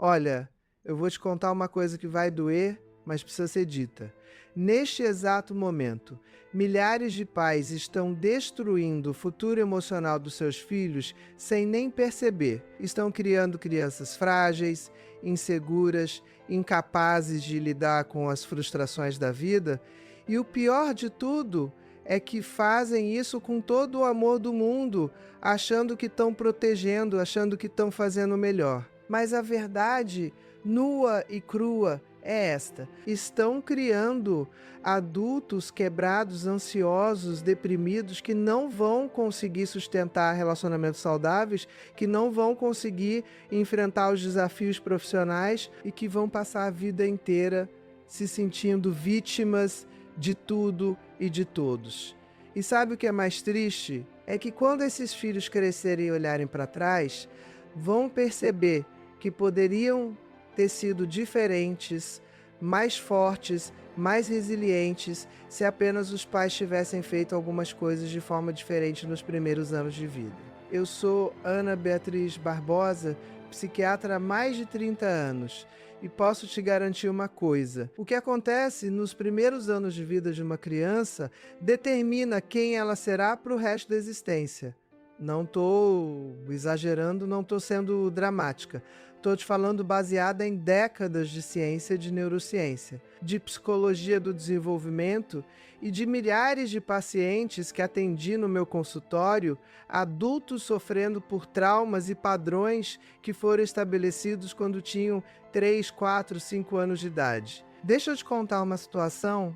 Olha, eu vou te contar uma coisa que vai doer, mas precisa ser dita. Neste exato momento, milhares de pais estão destruindo o futuro emocional dos seus filhos sem nem perceber. Estão criando crianças frágeis, inseguras, incapazes de lidar com as frustrações da vida. E o pior de tudo é que fazem isso com todo o amor do mundo, achando que estão protegendo, achando que estão fazendo o melhor. Mas a verdade, nua e crua, é esta: estão criando adultos quebrados, ansiosos, deprimidos, que não vão conseguir sustentar relacionamentos saudáveis, que não vão conseguir enfrentar os desafios profissionais e que vão passar a vida inteira se sentindo vítimas de tudo e de todos. E sabe o que é mais triste? É que quando esses filhos crescerem e olharem para trás, vão perceber que poderiam ter sido diferentes, mais fortes, mais resilientes, se apenas os pais tivessem feito algumas coisas de forma diferente nos primeiros anos de vida. Eu sou Ana Beatriz Barbosa, psiquiatra há mais de 30 anos, e posso te garantir uma coisa: o que acontece nos primeiros anos de vida de uma criança determina quem ela será para o resto da existência. Não estou exagerando, não estou sendo dramática. Estou te falando baseada em décadas de ciência, de neurociência, de psicologia do desenvolvimento e de milhares de pacientes que atendi no meu consultório, adultos sofrendo por traumas e padrões que foram estabelecidos quando tinham 3, 4, 5 anos de idade. Deixa eu te contar uma situação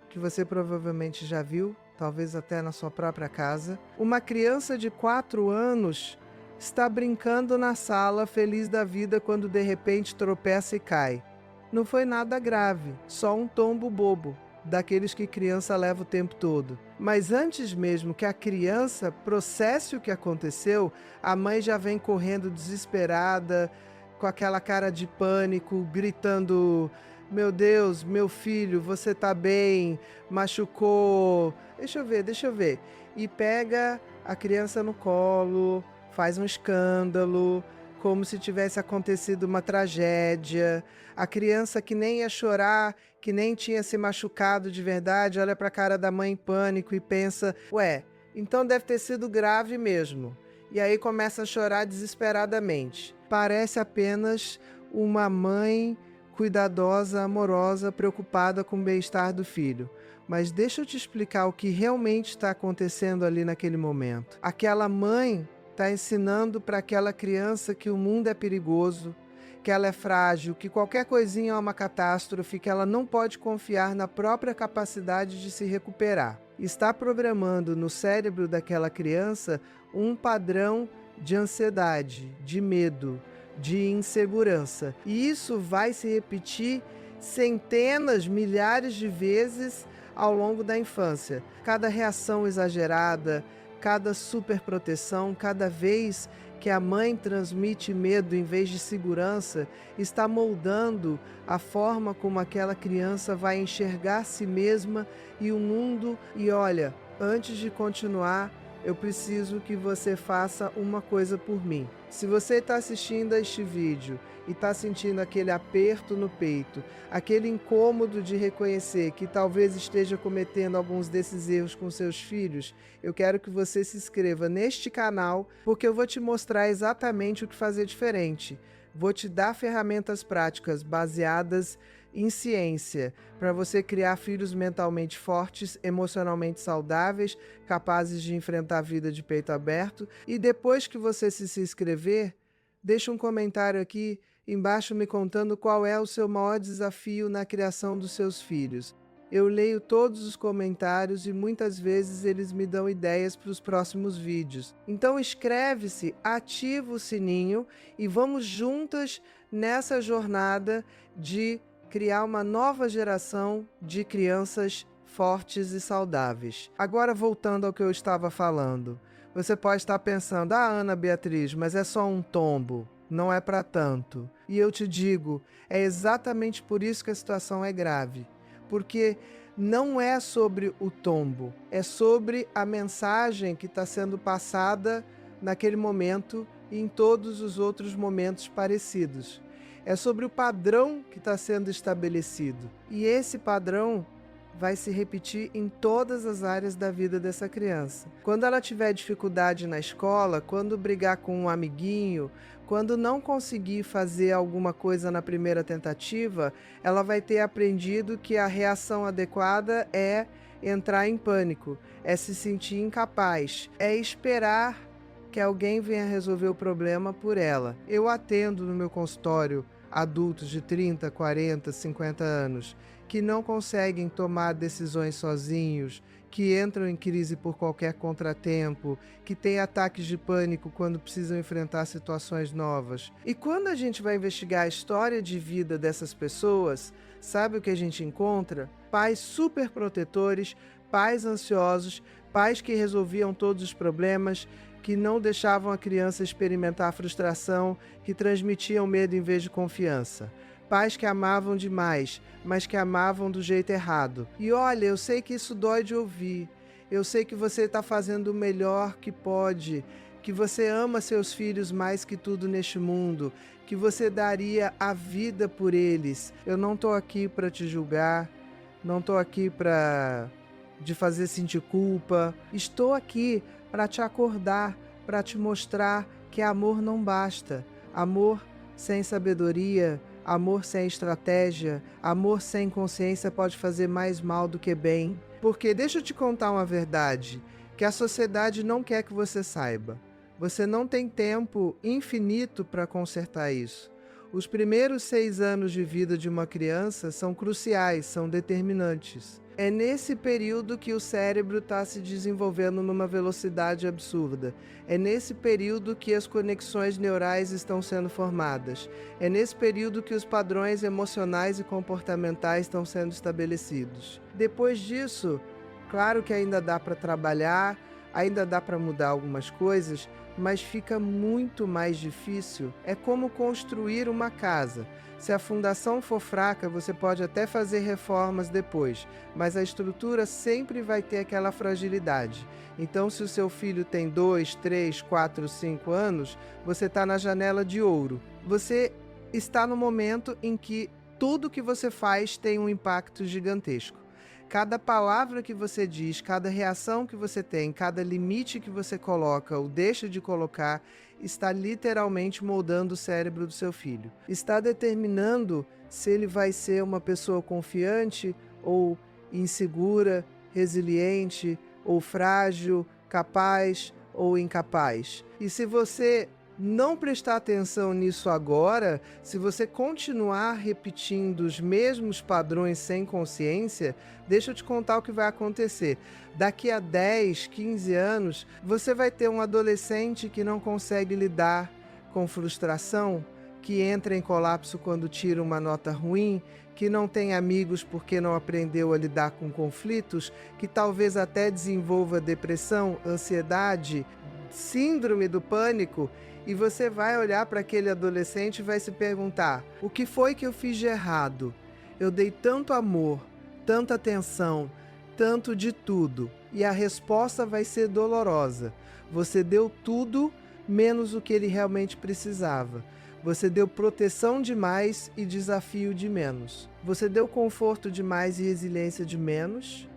que você provavelmente já viu, talvez até na sua própria casa. Uma criança de 4 anos está brincando na sala, feliz da vida, quando de repente tropeça e cai. Não foi nada grave, só um tombo bobo, daqueles que criança leva o tempo todo. Mas antes mesmo que a criança processe o que aconteceu, a mãe já vem correndo desesperada, com aquela cara de pânico, gritando: meu Deus, meu filho, você tá bem? Machucou? Deixa eu ver. E pega a criança no colo, faz um escândalo, como se tivesse acontecido uma tragédia. A criança, que nem ia chorar, que nem tinha se machucado de verdade, olha para a cara da mãe em pânico e pensa: ué, então deve ter sido grave mesmo. E aí começa a chorar desesperadamente. Parece apenas uma mãe cuidadosa, amorosa, preocupada com o bem-estar do filho. Mas deixa eu te explicar o que realmente está acontecendo ali naquele momento. Aquela mãe está ensinando para aquela criança que o mundo é perigoso, que ela é frágil, que qualquer coisinha é uma catástrofe, que ela não pode confiar na própria capacidade de se recuperar. Está programando no cérebro daquela criança um padrão de ansiedade, de medo, de insegurança. E isso vai se repetir centenas, milhares de vezes ao longo da infância. Cada reação exagerada, cada superproteção, cada vez que a mãe transmite medo em vez de segurança, está moldando a forma como aquela criança vai enxergar a si mesma e o mundo. E olha, antes de continuar, eu preciso que você faça uma coisa por mim. Se você está assistindo a este vídeo e está sentindo aquele aperto no peito, aquele incômodo de reconhecer que talvez esteja cometendo alguns desses erros com seus filhos, eu quero que você se inscreva neste canal, porque eu vou te mostrar exatamente o que fazer diferente. Vou te dar ferramentas práticas baseadas em ciência para você criar filhos mentalmente fortes, emocionalmente saudáveis, capazes de enfrentar a vida de peito aberto. E depois que você se inscrever, deixa um comentário aqui embaixo me contando qual é o seu maior desafio na criação dos seus filhos. Eu leio todos os comentários e muitas vezes eles me dão ideias para os próximos vídeos. Então inscreve-se, ativa o sininho e vamos juntas nessa jornada de criar uma nova geração de crianças fortes e saudáveis. Agora, voltando ao que eu estava falando, você pode estar pensando: ah, Ana Beatriz, mas é só um tombo, não é para tanto. E eu te digo, é exatamente por isso que a situação é grave. Porque não é sobre o tombo, é sobre a mensagem que está sendo passada naquele momento e em todos os outros momentos parecidos. é sobre o padrão que está sendo estabelecido. E esse padrão vai se repetir em todas as áreas da vida dessa criança. Quando ela tiver dificuldade na escola, quando brigar com um amiguinho, quando não conseguir fazer alguma coisa na primeira tentativa, ela vai ter aprendido que a reação adequada é entrar em pânico, é se sentir incapaz, é esperar que alguém venha resolver o problema por ela. Eu atendo no meu consultório adultos de 30, 40, 50 anos que não conseguem tomar decisões sozinhos, que entram em crise por qualquer contratempo, que têm ataques de pânico quando precisam enfrentar situações novas. E quando a gente vai investigar a história de vida dessas pessoas, sabe o que a gente encontra? Pais super protetores, pais ansiosos, pais que resolviam todos os problemas, que não deixavam a criança experimentar frustração, que transmitiam medo em vez de confiança. Pais que amavam demais, mas que amavam do jeito errado. E olha, eu sei que isso dói de ouvir. Eu sei que você está fazendo o melhor que pode, que você ama seus filhos mais que tudo neste mundo, que você daria a vida por eles. Eu não estou aqui para te julgar, não estou aqui para te fazer sentir culpa. Estou aqui para te acordar, para te mostrar que amor não basta. Amor sem sabedoria, amor sem estratégia, amor sem consciência pode fazer mais mal do que bem. Porque deixa eu te contar uma verdade, que a sociedade não quer que você saiba. Você não tem tempo infinito para consertar isso. Os primeiros 6 anos de vida de uma criança são cruciais, são determinantes. É nesse período que o cérebro está se desenvolvendo numa velocidade absurda. É nesse período que as conexões neurais estão sendo formadas. É nesse período que os padrões emocionais e comportamentais estão sendo estabelecidos. Depois disso, claro que ainda dá para trabalhar, ainda dá para mudar algumas coisas, mas fica muito mais difícil. É como construir uma casa. Se a fundação for fraca, você pode até fazer reformas depois, mas a estrutura sempre vai ter aquela fragilidade. Então, se o seu filho tem 2, 3, 4, 5 anos, você está na janela de ouro. Você está no momento em que tudo que você faz tem um impacto gigantesco. Cada palavra que você diz, cada reação que você tem, cada limite que você coloca ou deixa de colocar, está literalmente moldando o cérebro do seu filho. Está determinando se ele vai ser uma pessoa confiante ou insegura, resiliente ou frágil, capaz ou incapaz. E se você não prestar atenção nisso agora, se você continuar repetindo os mesmos padrões sem consciência, deixa eu te contar o que vai acontecer. Daqui a 10, 15 anos, você vai ter um adolescente que não consegue lidar com frustração, que entra em colapso quando tira uma nota ruim, que não tem amigos porque não aprendeu a lidar com conflitos, que talvez até desenvolva depressão, ansiedade, síndrome do pânico. E você vai olhar para aquele adolescente e vai se perguntar: o que foi que eu fiz de errado? Eu dei tanto amor, tanta atenção, tanto de tudo. E a resposta vai ser dolorosa. Você deu tudo menos o que ele realmente precisava. Você deu proteção demais e desafio de menos. Você deu conforto demais e resiliência de menos.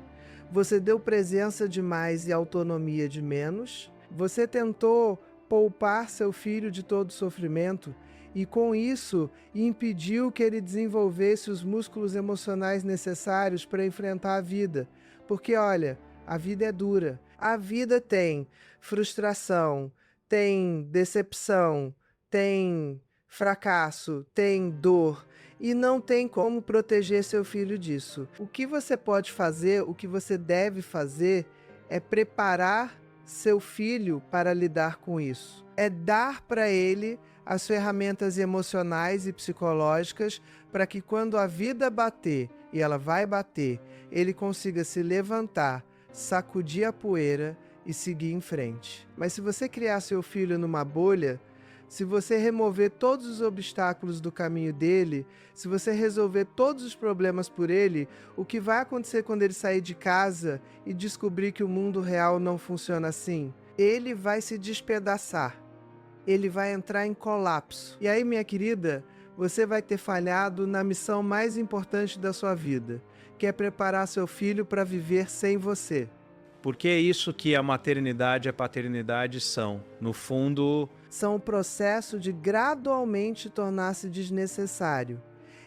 Você deu presença demais e autonomia de menos. Você tentou poupar seu filho de todo sofrimento e, com isso, impediu que ele desenvolvesse os músculos emocionais necessários para enfrentar a vida. Porque, olha, a vida é dura. A vida tem frustração, tem decepção, tem fracasso, tem dor. E não tem como proteger seu filho disso. O que você pode fazer, o que você deve fazer, é preparar seu filho para lidar com isso. É dar para ele as ferramentas emocionais e psicológicas para que quando a vida bater, e ela vai bater, ele consiga se levantar, sacudir a poeira e seguir em frente. Mas se você criar seu filho numa bolha, se você remover todos os obstáculos do caminho dele, se você resolver todos os problemas por ele, o que vai acontecer quando ele sair de casa e descobrir que o mundo real não funciona assim? Ele vai se despedaçar. Ele vai entrar em colapso. E aí, minha querida, você vai ter falhado na missão mais importante da sua vida, que é preparar seu filho para viver sem você. Porque é isso que a maternidade e a paternidade são. No fundo, São o processo de gradualmente tornar-se desnecessário.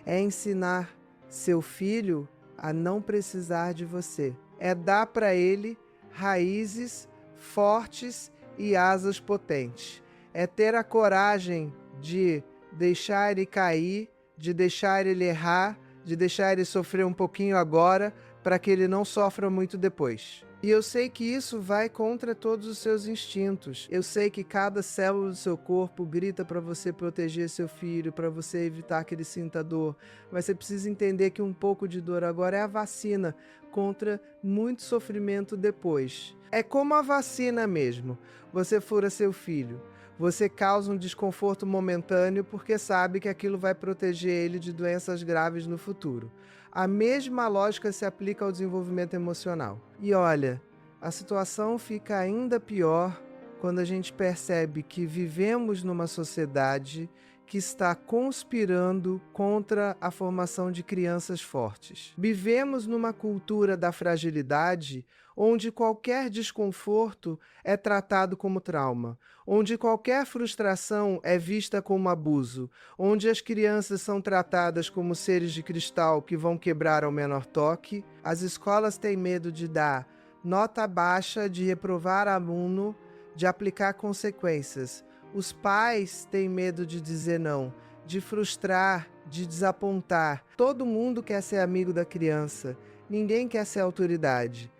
É ensinar seu filho a não precisar de você. É dar para ele raízes fortes e asas potentes. É ter a coragem de deixar ele cair, de deixar ele errar, de deixar ele sofrer um pouquinho agora, para que ele não sofra muito depois. E eu sei que isso vai contra todos os seus instintos. Eu sei que cada célula do seu corpo grita para você proteger seu filho, para você evitar que ele sinta dor. Mas você precisa entender que um pouco de dor agora é a vacina contra muito sofrimento depois. É como a vacina mesmo. Você fura seu filho. Você causa um desconforto momentâneo porque sabe que aquilo vai proteger ele de doenças graves no futuro. A mesma lógica se aplica ao desenvolvimento emocional. E olha, a situação fica ainda pior quando a gente percebe que vivemos numa sociedade que está conspirando contra a formação de crianças fortes. Vivemos numa cultura da fragilidade, onde qualquer desconforto é tratado como trauma, onde qualquer frustração é vista como abuso, onde as crianças são tratadas como seres de cristal que vão quebrar ao menor toque. As escolas têm medo de dar nota baixa, de reprovar aluno, de aplicar consequências. Os pais têm medo de dizer não, de frustrar, de desapontar. Todo mundo quer ser amigo da criança, ninguém quer ser autoridade.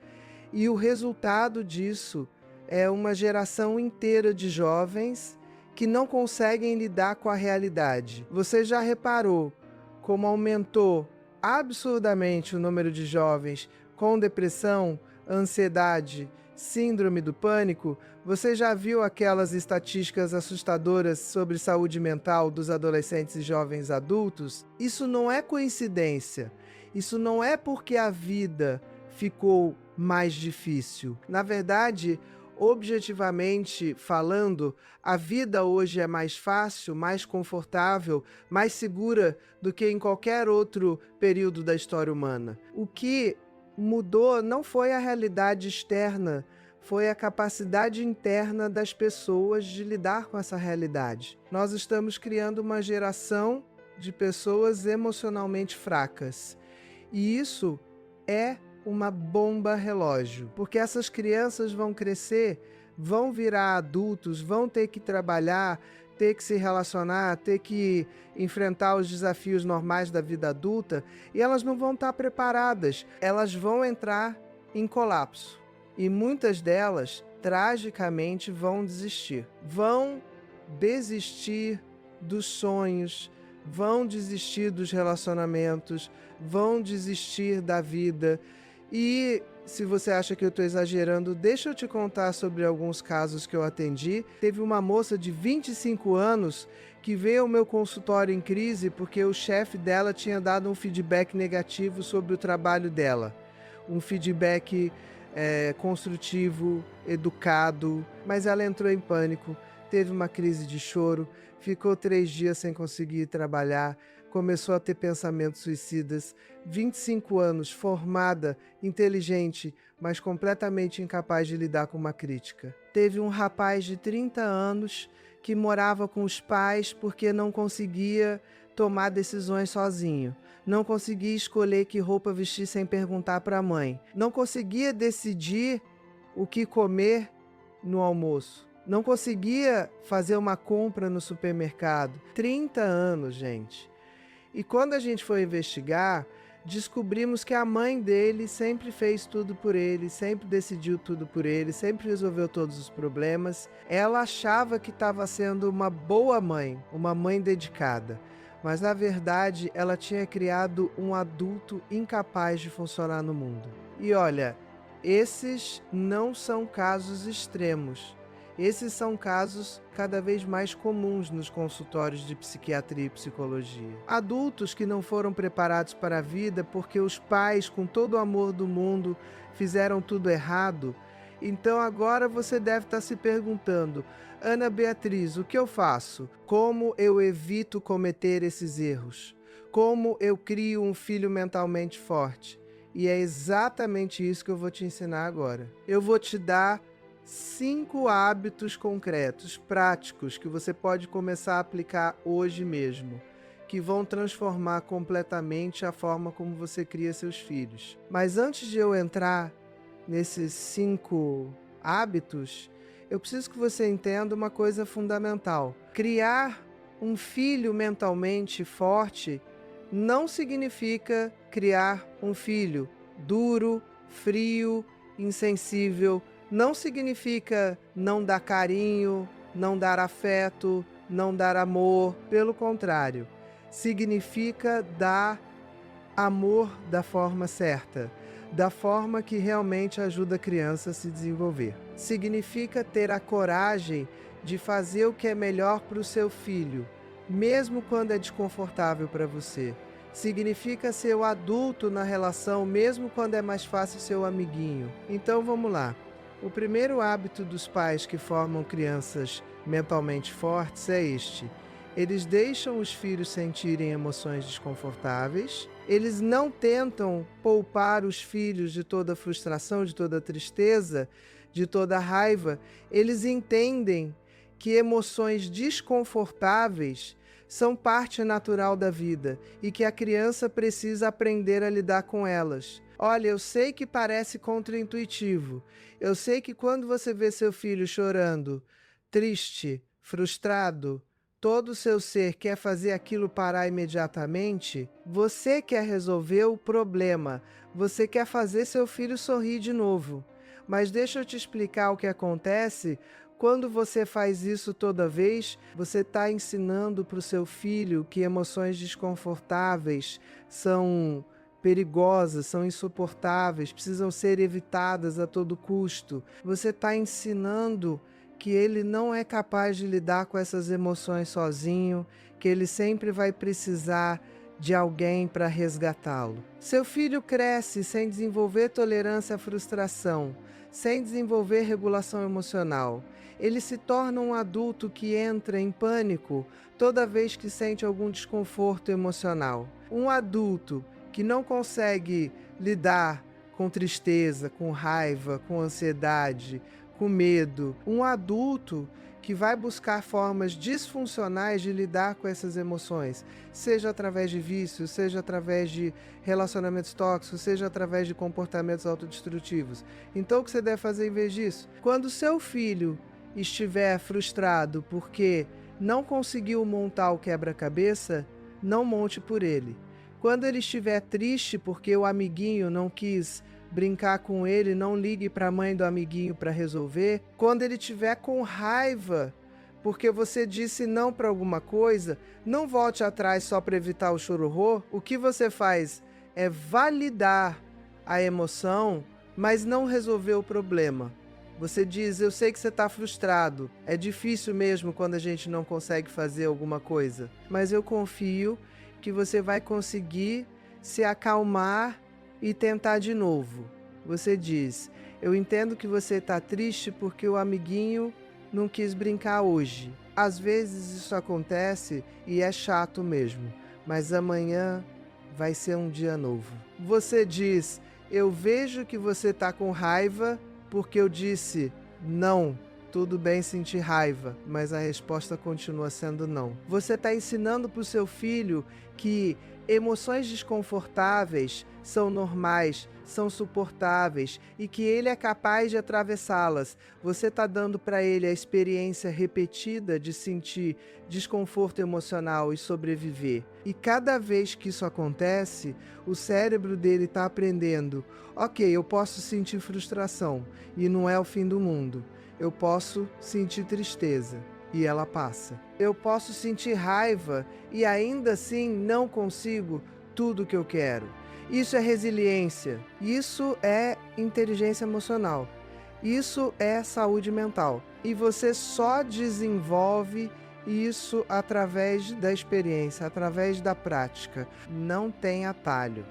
E o resultado disso é uma geração inteira de jovens que não conseguem lidar com a realidade. Você já reparou como aumentou absurdamente o número de jovens com depressão, ansiedade, síndrome do pânico? Você já viu aquelas estatísticas assustadoras sobre saúde mental dos adolescentes e jovens adultos? Isso não é coincidência. Isso não é porque a vida ficou mais difícil. Na verdade, objetivamente falando, a vida hoje é mais fácil, mais confortável, mais segura do que em qualquer outro período da história humana. O que mudou não foi a realidade externa, foi a capacidade interna das pessoas de lidar com essa realidade. Nós estamos criando uma geração de pessoas emocionalmente fracas. E isso é uma bomba relógio, porque essas crianças vão crescer, vão virar adultos, vão ter que trabalhar, ter que se relacionar, ter que enfrentar os desafios normais da vida adulta, e elas não vão estar preparadas. Elas vão entrar em colapso. E muitas delas, tragicamente, vão desistir. Vão desistir dos sonhos, vão desistir dos relacionamentos, vão desistir da vida. E se você acha que eu estou exagerando, deixa eu te contar sobre alguns casos que eu atendi. Teve uma moça de 25 anos que veio ao meu consultório em crise porque o chefe dela tinha dado um feedback negativo sobre o trabalho dela. Um feedback construtivo, educado, mas ela entrou em pânico, teve uma crise de choro, ficou 3 dias sem conseguir trabalhar, começou a ter pensamentos suicidas. 25 anos, formada, inteligente, mas completamente incapaz de lidar com uma crítica. Teve um rapaz de 30 anos que morava com os pais porque não conseguia tomar decisões sozinho. Não conseguia escolher que roupa vestir sem perguntar para a mãe. Não conseguia decidir o que comer no almoço. Não conseguia fazer uma compra no supermercado. 30 anos, gente. E quando a gente foi investigar, descobrimos que a mãe dele sempre fez tudo por ele, sempre decidiu tudo por ele, sempre resolveu todos os problemas. Ela achava que estava sendo uma boa mãe, uma mãe dedicada. Mas, na verdade, ela tinha criado um adulto incapaz de funcionar no mundo. E olha, esses não são casos extremos. Esses são casos cada vez mais comuns nos consultórios de psiquiatria e psicologia. Adultos que não foram preparados para a vida porque os pais, com todo o amor do mundo, fizeram tudo errado Então agora você deve estar se perguntando: Ana Beatriz, o que eu faço? Como eu evito cometer esses erros? Como eu crio um filho mentalmente forte? E é exatamente isso que eu vou te ensinar agora. Eu vou te dar 5 hábitos concretos, práticos, que você pode começar a aplicar hoje mesmo, que vão transformar completamente a forma como você cria seus filhos. Mas antes de eu entrar nesses 5 hábitos, eu preciso que você entenda uma coisa fundamental. Criar um filho mentalmente forte não significa criar um filho duro, frio, insensível. Não significa não dar carinho, não dar afeto, não dar amor. Pelo contrário, significa dar amor da forma certa, da forma que realmente ajuda a criança a se desenvolver. Significa ter a coragem de fazer o que é melhor para o seu filho, mesmo quando é desconfortável para você. Significa ser o adulto na relação, mesmo quando é mais fácil ser o amiguinho. Então vamos lá. O primeiro hábito dos pais que formam crianças mentalmente fortes é este: eles deixam os filhos sentirem emoções desconfortáveis, eles não tentam poupar os filhos de toda frustração, de toda tristeza, de toda raiva. Eles entendem que emoções desconfortáveis são parte natural da vida e que a criança precisa aprender a lidar com elas. Olha, eu sei que parece contraintuitivo. Eu sei que quando você vê seu filho chorando, triste, frustrado, todo o seu ser quer fazer aquilo parar imediatamente, você quer resolver o problema, você quer fazer seu filho sorrir de novo. Mas deixa eu te explicar o que acontece. Quando você faz isso toda vez, você está ensinando para o seu filho que emoções desconfortáveis são perigosas, são insuportáveis, precisam ser evitadas a todo custo. Você está ensinando que ele não é capaz de lidar com essas emoções sozinho, que ele sempre vai precisar de alguém para resgatá-lo. Seu filho cresce sem desenvolver tolerância à frustração, sem desenvolver regulação emocional. Ele se torna um adulto que entra em pânico toda vez que sente algum desconforto emocional. Um adulto que não consegue lidar com tristeza, com raiva, com ansiedade, com medo. Um adulto que vai buscar formas disfuncionais de lidar com essas emoções, seja através de vícios, seja através de relacionamentos tóxicos, seja através de comportamentos autodestrutivos. Então o que você deve fazer em vez disso? Quando seu filho estiver frustrado porque não conseguiu montar o quebra-cabeça, não monte por ele. Quando ele estiver triste porque o amiguinho não quis brincar com ele, não ligue para a mãe do amiguinho para resolver. Quando ele estiver com raiva porque você disse não para alguma coisa, não volte atrás só para evitar o chororô. O que você faz é validar a emoção, mas não resolver o problema. Você diz: eu sei que você está frustrado, é difícil mesmo quando a gente não consegue fazer alguma coisa, mas eu confio que você vai conseguir se acalmar e tentar de novo. Você diz: eu entendo que você está triste porque o amiguinho não quis brincar hoje. Às vezes isso acontece e é chato mesmo, mas amanhã vai ser um dia novo. Você diz: eu vejo que você está com raiva porque eu disse não. Tudo bem sentir raiva, mas a resposta continua sendo não. Você está ensinando para o seu filho que emoções desconfortáveis são normais, são suportáveis e que ele é capaz de atravessá-las. Você está dando para ele a experiência repetida de sentir desconforto emocional e sobreviver. E cada vez que isso acontece, o cérebro dele está aprendendo: ok, eu posso sentir frustração e não é o fim do mundo. Eu posso sentir tristeza e ela passa. Eu posso sentir raiva e ainda assim não consigo tudo o que eu quero. Isso é resiliência, isso é inteligência emocional, isso é saúde mental. E você só desenvolve isso através da experiência, através da prática. Não tem atalho.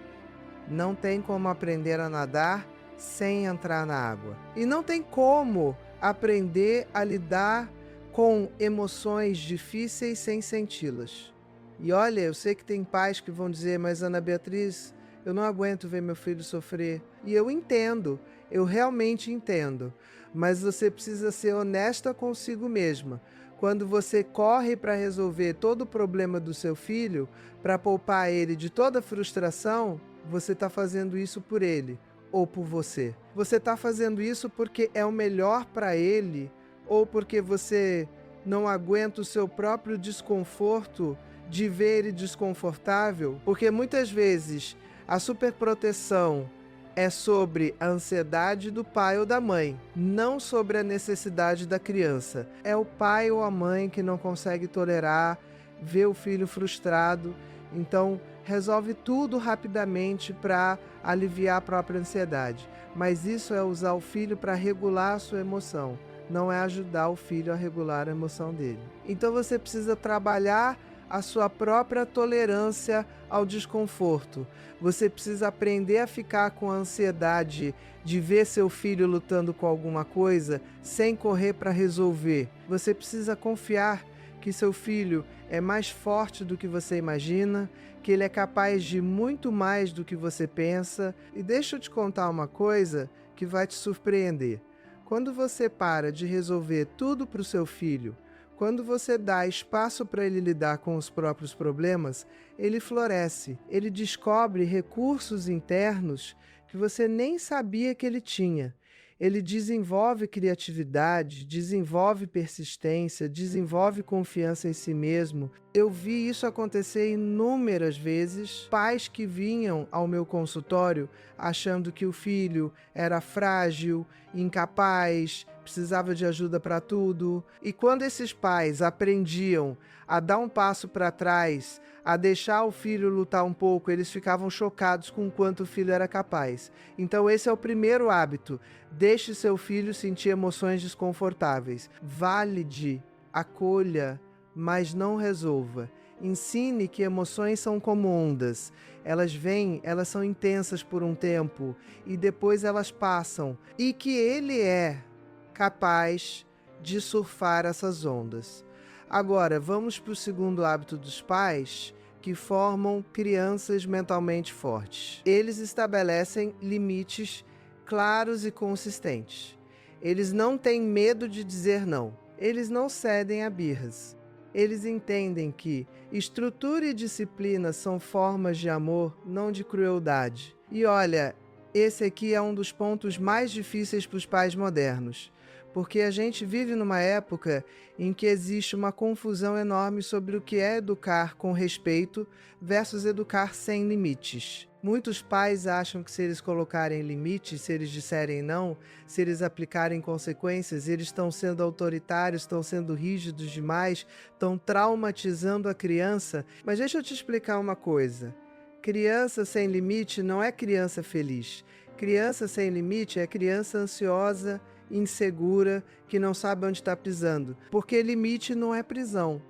Não tem como aprender a nadar sem entrar na água. E não tem como aprender a lidar com emoções difíceis sem senti-las. E olha, eu sei que tem pais que vão dizer, mas Ana Beatriz, eu não aguento ver meu filho sofrer. E eu entendo, eu realmente entendo. Mas você precisa ser honesta consigo mesma. Quando você corre para resolver todo o problema do seu filho, para poupar ele de toda frustração, você está fazendo isso por ele ou por você. Você está fazendo isso porque é o melhor para ele ou porque você não aguenta o seu próprio desconforto de ver ele desconfortável? Porque muitas vezes a superproteção é sobre a ansiedade do pai ou da mãe, não sobre a necessidade da criança. É o pai ou a mãe que não consegue tolerar ver o filho frustrado, então resolve tudo rapidamente para aliviar a própria ansiedade. Mas isso é usar o filho para regular a sua emoção, não é ajudar o filho a regular a emoção dele. Então você precisa trabalhar a sua própria tolerância ao desconforto. Você precisa aprender a ficar com a ansiedade de ver seu filho lutando com alguma coisa sem correr para resolver. Você precisa confiar que seu filho é mais forte do que você imagina, que ele é capaz de muito mais do que você pensa. E deixa eu te contar uma coisa que vai te surpreender. Quando você para de resolver tudo para o seu filho, quando você dá espaço para ele lidar com os próprios problemas, ele floresce, ele descobre recursos internos que você nem sabia que ele tinha. Ele desenvolve criatividade, desenvolve persistência, desenvolve confiança em si mesmo. Eu vi isso acontecer inúmeras vezes. Pais que vinham ao meu consultório achando que o filho era frágil, incapaz, precisava de ajuda para tudo. E quando esses pais aprendiam a dar um passo para trás, a deixar o filho lutar um pouco, eles ficavam chocados com o quanto o filho era capaz. Então esse é o primeiro hábito. Deixe seu filho sentir emoções desconfortáveis. Valide, acolha, mas não resolva. Ensine que emoções são como ondas. Elas vêm, elas são intensas por um tempo e depois elas passam. E que ele é capaz de surfar essas ondas. Agora, vamos para o segundo hábito dos pais, que formam crianças mentalmente fortes. Eles estabelecem limites claros e consistentes. Eles não têm medo de dizer não. Eles não cedem a birras. Eles entendem que estrutura e disciplina são formas de amor, não de crueldade. E olha, esse aqui é um dos pontos mais difíceis para os pais modernos, porque a gente vive numa época em que existe uma confusão enorme sobre o que é educar com respeito versus educar sem limites. Muitos pais acham que se eles colocarem limites, se eles disserem não, se eles aplicarem consequências, eles estão sendo autoritários, estão sendo rígidos demais, estão traumatizando a criança. Mas deixa eu te explicar uma coisa. Criança sem limite não é criança feliz. Criança sem limite é criança ansiosa, insegura, que não sabe onde está pisando. Porque limite não é prisão.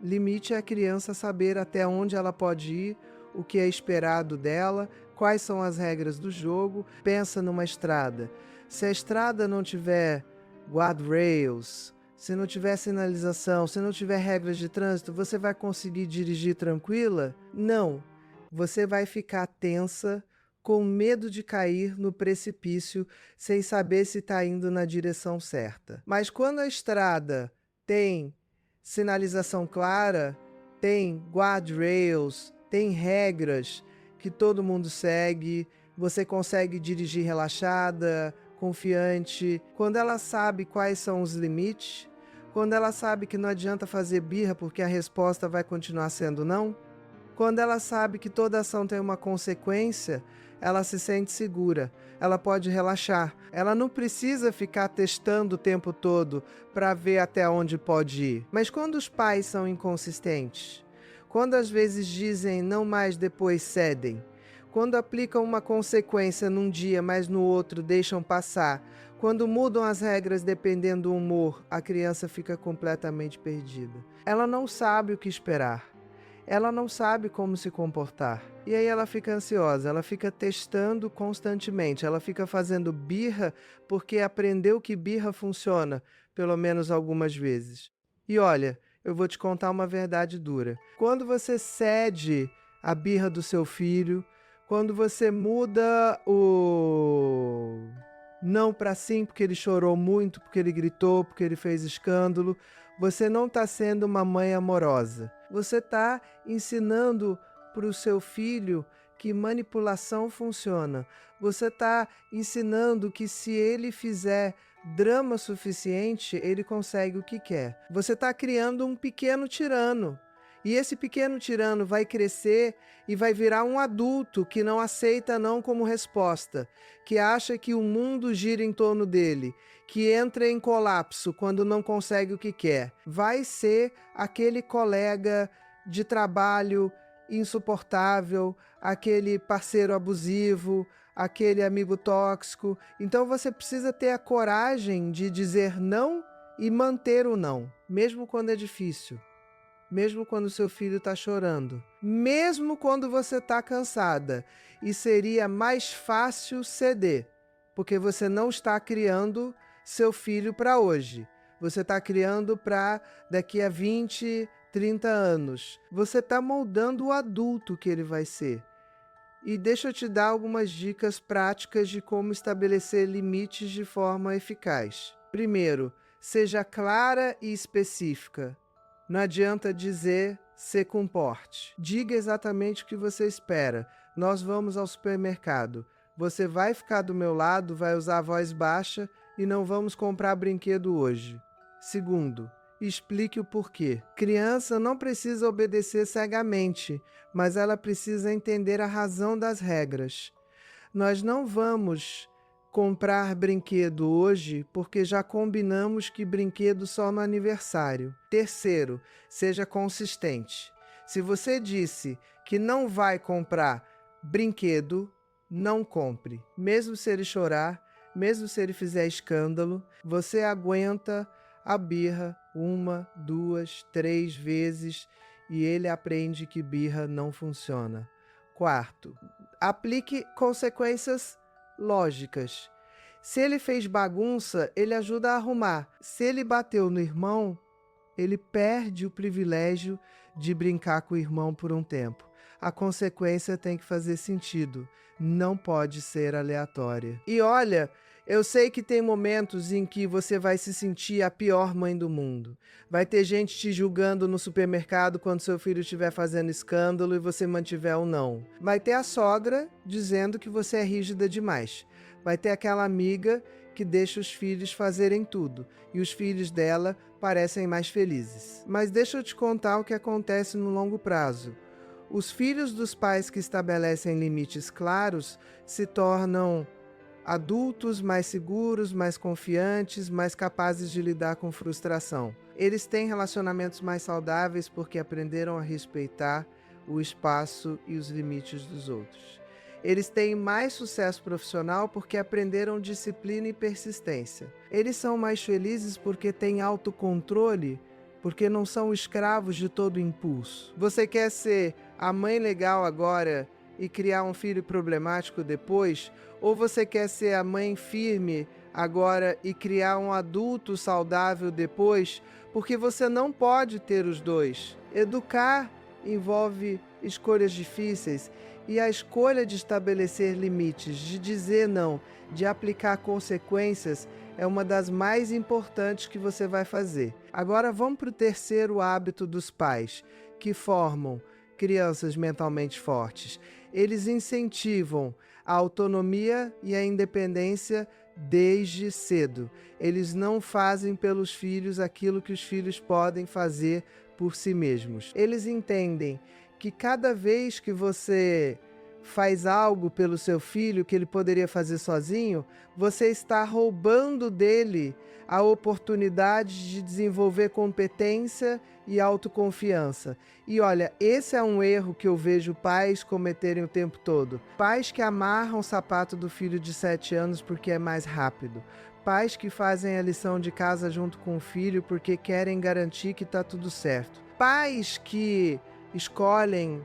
Limite é a criança saber até onde ela pode ir, o que é esperado dela, quais são as regras do jogo. Pensa numa estrada. Se a estrada não tiver guardrails, se não tiver sinalização, se não tiver regras de trânsito, você vai conseguir dirigir tranquila? Não. Você vai ficar tensa, com medo de cair no precipício, sem saber se está indo na direção certa. Mas quando a estrada tem sinalização clara, tem guardrails, tem regras que todo mundo segue, você consegue dirigir relaxada, confiante. Quando ela sabe quais são os limites, quando ela sabe que não adianta fazer birra porque a resposta vai continuar sendo não, quando ela sabe que toda ação tem uma consequência, ela se sente segura, ela pode relaxar. Ela não precisa ficar testando o tempo todo para ver até onde pode ir. Mas quando os pais são inconsistentes, quando às vezes dizem não mais, depois cedem, quando aplicam uma consequência num dia, mas no outro deixam passar, quando mudam as regras dependendo do humor, a criança fica completamente perdida. Ela não sabe o que esperar. ela não sabe como se comportar. E aí ela fica ansiosa, ela fica testando constantemente, ela fica fazendo birra porque aprendeu que birra funciona, pelo menos algumas vezes. E olha, eu vou te contar uma verdade dura. Quando você cede a birra do seu filho, quando você muda o não para sim porque ele chorou muito, porque ele gritou, porque ele fez escândalo, você não está sendo uma mãe amorosa. Você está ensinando para o seu filho que manipulação funciona. Você está ensinando que se ele fizer drama suficiente, ele consegue o que quer. Você está criando um pequeno tirano. E esse pequeno tirano vai crescer e vai virar um adulto que não aceita não como resposta, que acha que o mundo gira em torno dele, que entra em colapso quando não consegue o que quer. Vai ser aquele colega de trabalho insuportável, aquele parceiro abusivo, aquele amigo tóxico. Então você precisa ter a coragem de dizer não e manter o não, mesmo quando é difícil. Mesmo quando seu filho está chorando, mesmo quando você está cansada, e seria mais fácil ceder, porque você não está criando seu filho para hoje, você está criando para daqui a 20, 30 anos. Você está moldando o adulto que ele vai ser. E deixa eu te dar algumas dicas práticas de como estabelecer limites de forma eficaz. Primeiro, seja clara e específica. Não adianta dizer se comporte. Diga exatamente o que você espera. Nós vamos ao supermercado. Você vai ficar do meu lado, vai usar a voz baixa e não vamos comprar brinquedo hoje. Segundo, explique o porquê. Criança não precisa obedecer cegamente, mas ela precisa entender a razão das regras. Nós não vamos comprar brinquedo hoje porque já combinamos que brinquedo só no aniversário. Terceiro, seja consistente. Se você disse que não vai comprar brinquedo, não compre. Mesmo se ele chorar, mesmo se ele fizer escândalo, você aguenta a birra 1, 2, 3 vezes e ele aprende que birra não funciona. Quarto, aplique consequências lógicas. Se ele fez bagunça, ele ajuda a arrumar. Se ele bateu no irmão, ele perde o privilégio de brincar com o irmão por um tempo. A consequência tem que fazer sentido, não pode ser aleatória. E olha, eu sei que tem momentos em que você vai se sentir a pior mãe do mundo. Vai ter gente te julgando no supermercado quando seu filho estiver fazendo escândalo e você mantiver o não. Vai ter a sogra dizendo que você é rígida demais. Vai ter aquela amiga que deixa os filhos fazerem tudo e os filhos dela parecem mais felizes. Mas deixa eu te contar o que acontece no longo prazo. Os filhos dos pais que estabelecem limites claros se tornam adultos mais seguros, mais confiantes, mais capazes de lidar com frustração. Eles têm relacionamentos mais saudáveis porque aprenderam a respeitar o espaço e os limites dos outros. Eles têm mais sucesso profissional porque aprenderam disciplina e persistência. Eles são mais felizes porque têm autocontrole, porque não são escravos de todo impulso. Você quer ser a mãe legal agora e criar um filho problemático depois? Ou você quer ser a mãe firme agora e criar um adulto saudável depois? Porque você não pode ter os dois. Educar envolve escolhas difíceis e a escolha de estabelecer limites, de dizer não, de aplicar consequências é uma das mais importantes que você vai fazer. Agora vamos para o terceiro hábito dos pais, que formam crianças mentalmente fortes. Eles incentivam a autonomia e a independência desde cedo. Eles não fazem pelos filhos aquilo que os filhos podem fazer por si mesmos. Eles entendem que cada vez que você faz algo pelo seu filho que ele poderia fazer sozinho, você está roubando dele a oportunidade de desenvolver competência e autoconfiança. E olha, esse é um erro que eu vejo pais cometerem o tempo todo. Pais que amarram o sapato do filho de 7 anos porque é mais rápido. Pais que fazem a lição de casa junto com o filho porque querem garantir que está tudo certo. Pais que escolhem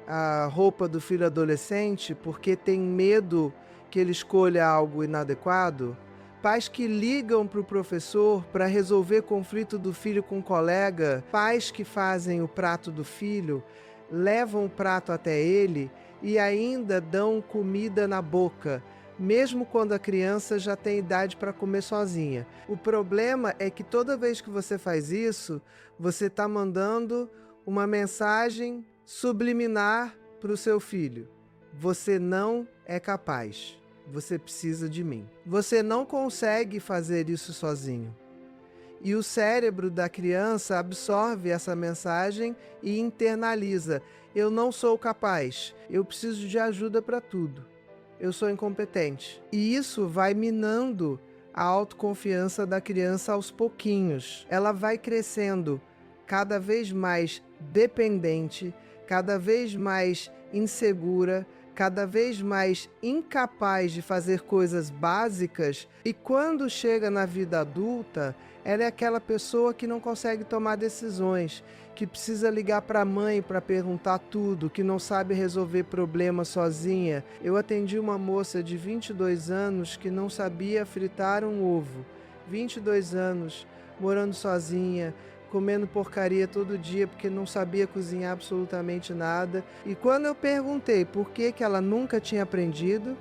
a roupa do filho adolescente porque tem medo que ele escolha algo inadequado, pais que ligam para o professor para resolver conflito do filho com um colega, pais que fazem o prato do filho, levam o prato até ele e ainda dão comida na boca, mesmo quando a criança já tem idade para comer sozinha. O problema é que toda vez que você faz isso, você está mandando uma mensagem subliminar para o seu filho. Você não é capaz. Você precisa de mim. Você não consegue fazer isso sozinho. E o cérebro da criança absorve essa mensagem e internaliza. Eu não sou capaz. Eu preciso de ajuda para tudo. Eu sou incompetente. E isso vai minando a autoconfiança da criança aos pouquinhos. Ela vai crescendo cada vez mais dependente, cada vez mais insegura, cada vez mais incapaz de fazer coisas básicas, e quando chega na vida adulta, ela é aquela pessoa que não consegue tomar decisões, que precisa ligar para a mãe para perguntar tudo, que não sabe resolver problemas sozinha. Eu atendi uma moça de 22 anos que não sabia fritar um ovo. 22 anos, morando sozinha, comendo porcaria todo dia porque não sabia cozinhar absolutamente nada. E quando eu perguntei por que ela nunca tinha aprendido,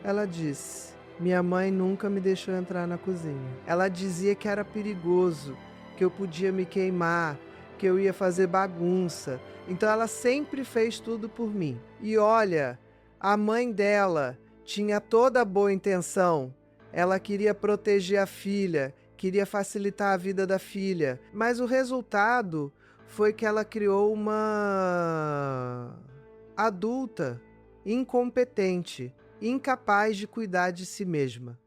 ela disse: minha mãe nunca me deixou entrar na cozinha. Ela dizia que era perigoso, que eu podia me queimar, que eu ia fazer bagunça. Então ela sempre fez tudo por mim. E olha, a mãe dela tinha toda a boa intenção. Ela queria proteger a filha, queria facilitar a vida da filha, mas o resultado foi que ela criou uma adulta incompetente, incapaz de cuidar de si mesma.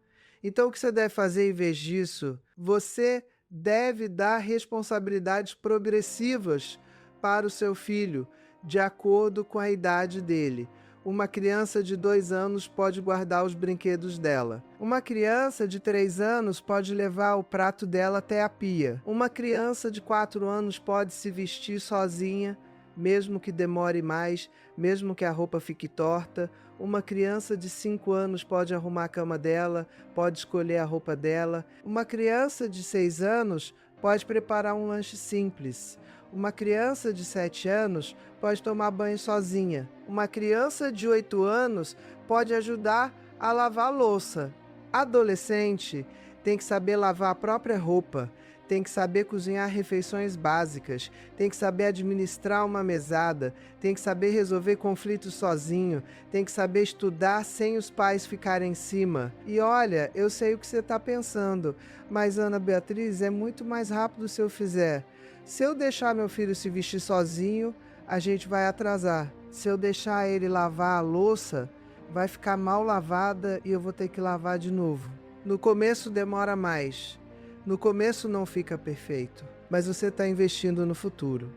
Então o que você deve fazer em vez disso? Você deve dar responsabilidades progressivas para o seu filho, de acordo com a idade dele. Uma criança de 2 anos pode guardar os brinquedos dela. Uma criança de 3 anos pode levar o prato dela até a pia. Uma criança de 4 anos pode se vestir sozinha, mesmo que demore mais, mesmo que a roupa fique torta. Uma criança de 5 anos pode arrumar a cama dela, pode escolher a roupa dela. Uma criança de 6 anos pode preparar um lanche simples. Uma criança de 7 anos pode tomar banho sozinha. Uma criança de 8 anos pode ajudar a lavar a louça. Adolescente tem que saber lavar a própria roupa, tem que saber cozinhar refeições básicas, tem que saber administrar uma mesada, tem que saber resolver conflitos sozinho, tem que saber estudar sem os pais ficarem em cima. E olha, eu sei o que você está pensando, mas Ana Beatriz, é muito mais rápido se eu fizer. Se eu deixar meu filho se vestir sozinho, a gente vai atrasar. Se eu deixar ele lavar a louça, vai ficar mal lavada e eu vou ter que lavar de novo. No começo demora mais. No começo não fica perfeito. Mas você está investindo no futuro.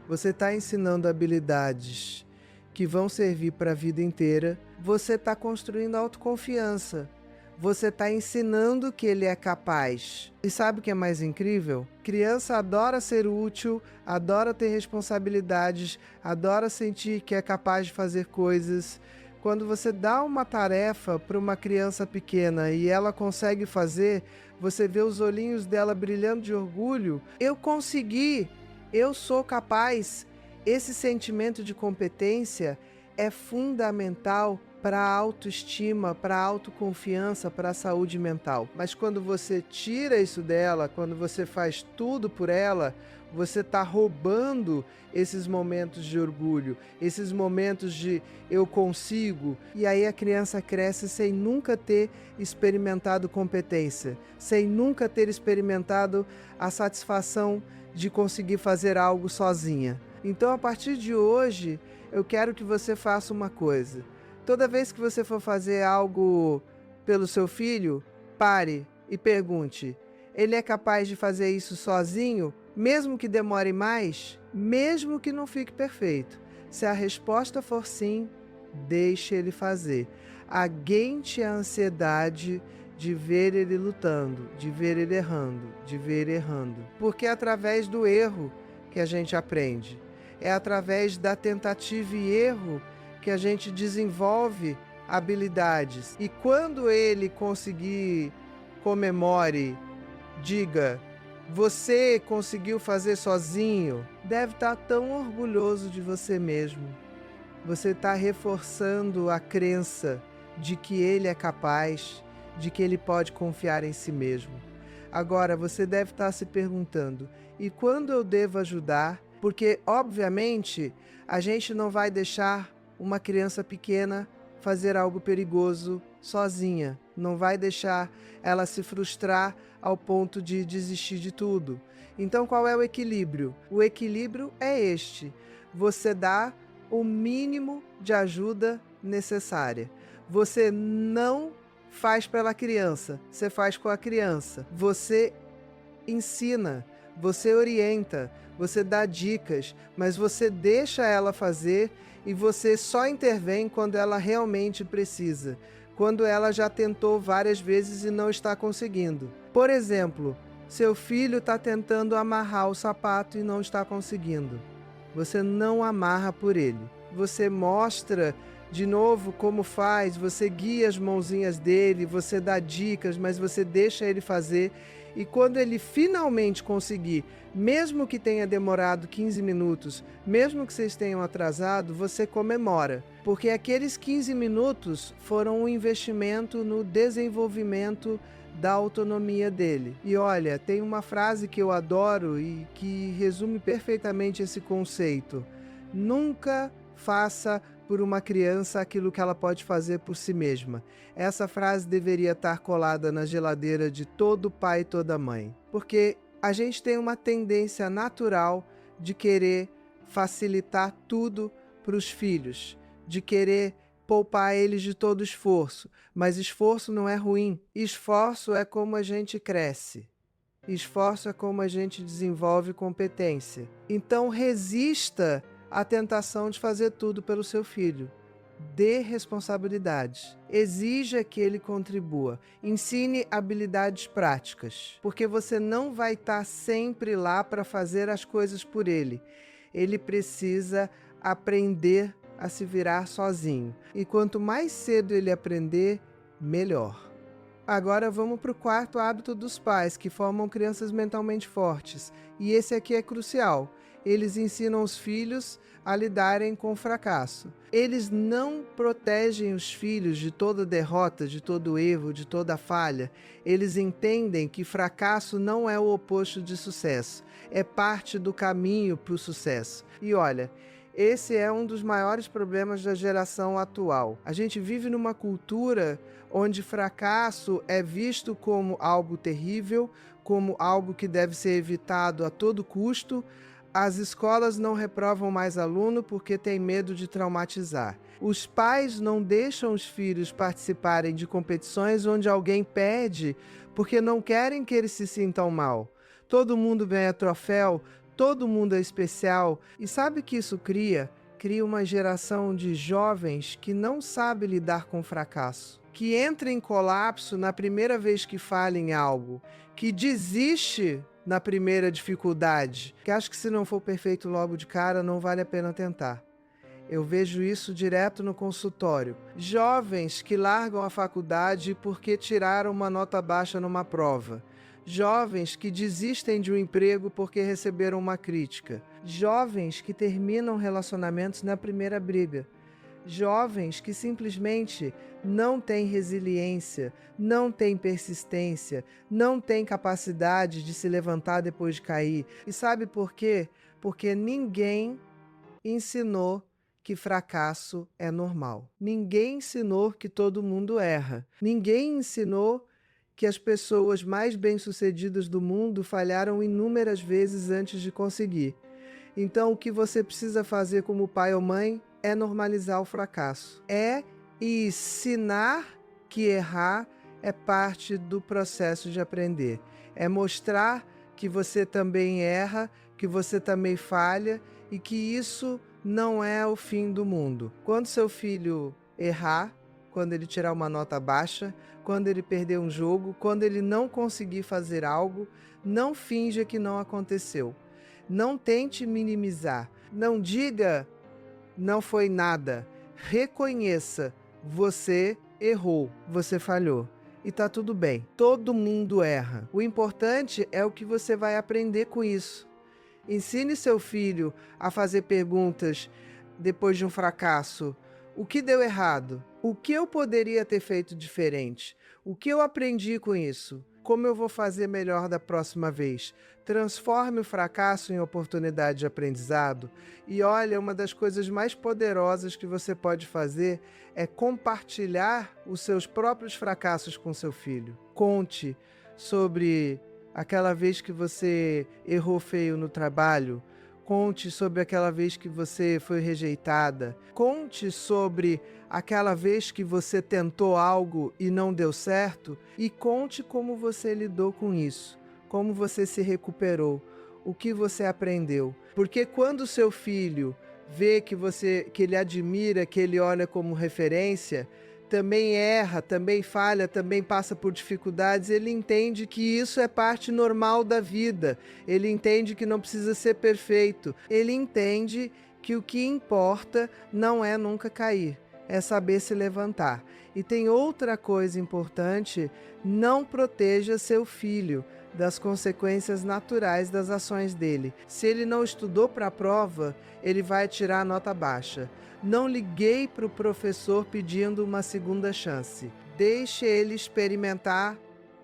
Você está ensinando habilidades que vão servir para a vida inteira. Você está construindo autoconfiança. Você está ensinando que ele é capaz. E sabe o que é mais incrível? Criança adora ser útil, adora ter responsabilidades, adora sentir que é capaz de fazer coisas. Quando você dá uma tarefa para uma criança pequena e ela consegue fazer, você vê os olhinhos dela brilhando de orgulho. Eu consegui, eu sou capaz. Esse sentimento de competência é fundamental para a autoestima, para a autoconfiança, para a saúde mental. Mas quando você tira isso dela, quando você faz tudo por ela, você está roubando esses momentos de orgulho, esses momentos de eu consigo. E aí a criança cresce sem nunca ter experimentado competência, sem nunca ter experimentado a satisfação de conseguir fazer algo sozinha. Então, a partir de hoje, eu quero que você faça uma coisa. Toda vez que você for fazer algo pelo seu filho, pare e pergunte: ele é capaz de fazer isso sozinho, mesmo que demore mais, mesmo que não fique perfeito? Se a resposta for sim, deixe ele fazer. Aguente a ansiedade de ver ele lutando, de ver ele errando, de ver ele errando. Porque é através do erro que a gente aprende. É através da tentativa e erro que a gente desenvolve habilidades. E quando ele conseguir, comemore, diga: você conseguiu fazer sozinho, deve estar tão orgulhoso de você mesmo. Você está reforçando a crença de que ele é capaz, de que ele pode confiar em si mesmo. Agora, você deve estar se perguntando: e quando eu devo ajudar? Porque, obviamente, a gente não vai deixar uma criança pequena fazer algo perigoso sozinha. Não vai deixar ela se frustrar ao ponto de desistir de tudo. Então, qual é o equilíbrio? O equilíbrio é este: você dá o mínimo de ajuda necessária. Você não faz pela criança, você faz com a criança. Você ensina, você orienta, você dá dicas, mas você deixa ela fazer e você só intervém quando ela realmente precisa, quando ela já tentou várias vezes e não está conseguindo. Por exemplo, seu filho está tentando amarrar o sapato e não está conseguindo. Você não amarra por ele. Você mostra de novo como faz, você guia as mãozinhas dele, você dá dicas, mas você deixa ele fazer. E quando ele finalmente conseguir, mesmo que tenha demorado 15 minutos, mesmo que vocês tenham atrasado, você comemora. Porque aqueles 15 minutos foram um investimento no desenvolvimento da autonomia dele. E olha, tem uma frase que eu adoro e que resume perfeitamente esse conceito: nunca faça por uma criança aquilo que ela pode fazer por si mesma. Essa frase deveria estar colada na geladeira de todo pai e toda mãe, porque a gente tem uma tendência natural de querer facilitar tudo para os filhos, de querer poupar eles de todo esforço. Mas esforço não é ruim. Esforço é como a gente cresce. Esforço é como a gente desenvolve competência. Então resista à tentação de fazer tudo pelo seu filho. Dê responsabilidade. Exija que ele contribua. Ensine habilidades práticas, porque você não vai estar sempre lá para fazer as coisas por ele. Ele precisa aprender a se virar sozinho. E quanto mais cedo ele aprender, melhor. Agora vamos para o quarto hábito dos pais, que formam crianças mentalmente fortes. E esse aqui é crucial. Eles ensinam os filhos a lidarem com o fracasso. Eles não protegem os filhos de toda derrota, de todo erro, de toda falha. Eles entendem que fracasso não é o oposto de sucesso. É parte do caminho para o sucesso. E olha, esse é um dos maiores problemas da geração atual. A gente vive numa cultura onde fracasso é visto como algo terrível, como algo que deve ser evitado a todo custo. As escolas não reprovam mais aluno porque têm medo de traumatizar. Os pais não deixam os filhos participarem de competições onde alguém perde porque não querem que eles se sintam mal. Todo mundo ganha troféu, todo mundo é especial. E sabe o que isso cria? Cria uma geração de jovens que não sabe lidar com o fracasso, que entra em colapso na primeira vez que falha em algo, que desiste na primeira dificuldade, que acha que se não for perfeito logo de cara, não vale a pena tentar. Eu vejo isso direto no consultório. Jovens que largam a faculdade porque tiraram uma nota baixa numa prova. Jovens que desistem de um emprego porque receberam uma crítica. Jovens que terminam relacionamentos na primeira briga. Jovens que simplesmente não têm resiliência, não têm persistência, não têm capacidade de se levantar depois de cair. E sabe por quê? Porque ninguém ensinou que fracasso é normal. Ninguém ensinou que todo mundo erra. Ninguém ensinou que as pessoas mais bem-sucedidas do mundo falharam inúmeras vezes antes de conseguir. Então, o que você precisa fazer como pai ou mãe é normalizar o fracasso. É ensinar que errar é parte do processo de aprender. É mostrar que você também erra, que você também falha e que isso não é o fim do mundo. Quando seu filho errar, quando ele tirar uma nota baixa, quando ele perder um jogo, quando ele não conseguir fazer algo, não finja que não aconteceu. Não tente minimizar. Não diga, não foi nada. Reconheça, você errou, você falhou. E tá tudo bem. Todo mundo erra. O importante é o que você vai aprender com isso. Ensine seu filho a fazer perguntas depois de um fracasso. O que deu errado? O que eu poderia ter feito diferente? O que eu aprendi com isso? Como eu vou fazer melhor da próxima vez? Transforme o fracasso em oportunidade de aprendizado. E olha, uma das coisas mais poderosas que você pode fazer é compartilhar os seus próprios fracassos com seu filho. Conte sobre aquela vez que você errou feio no trabalho. Conte sobre aquela vez que você foi rejeitada. Conte sobre aquela vez que você tentou algo e não deu certo. E conte como você lidou com isso. Como você se recuperou. O que você aprendeu. Porque quando seu filho vê que ele admira, que ele olha como referência, também erra, também falha, também passa por dificuldades, ele entende que isso é parte normal da vida, ele entende que não precisa ser perfeito, ele entende que o que importa não é nunca cair, é saber se levantar. E tem outra coisa importante, não proteja seu filho das consequências naturais das ações dele. Se ele não estudou para a prova, ele vai tirar nota baixa. Não liguei para o professor pedindo uma segunda chance. Deixe ele experimentar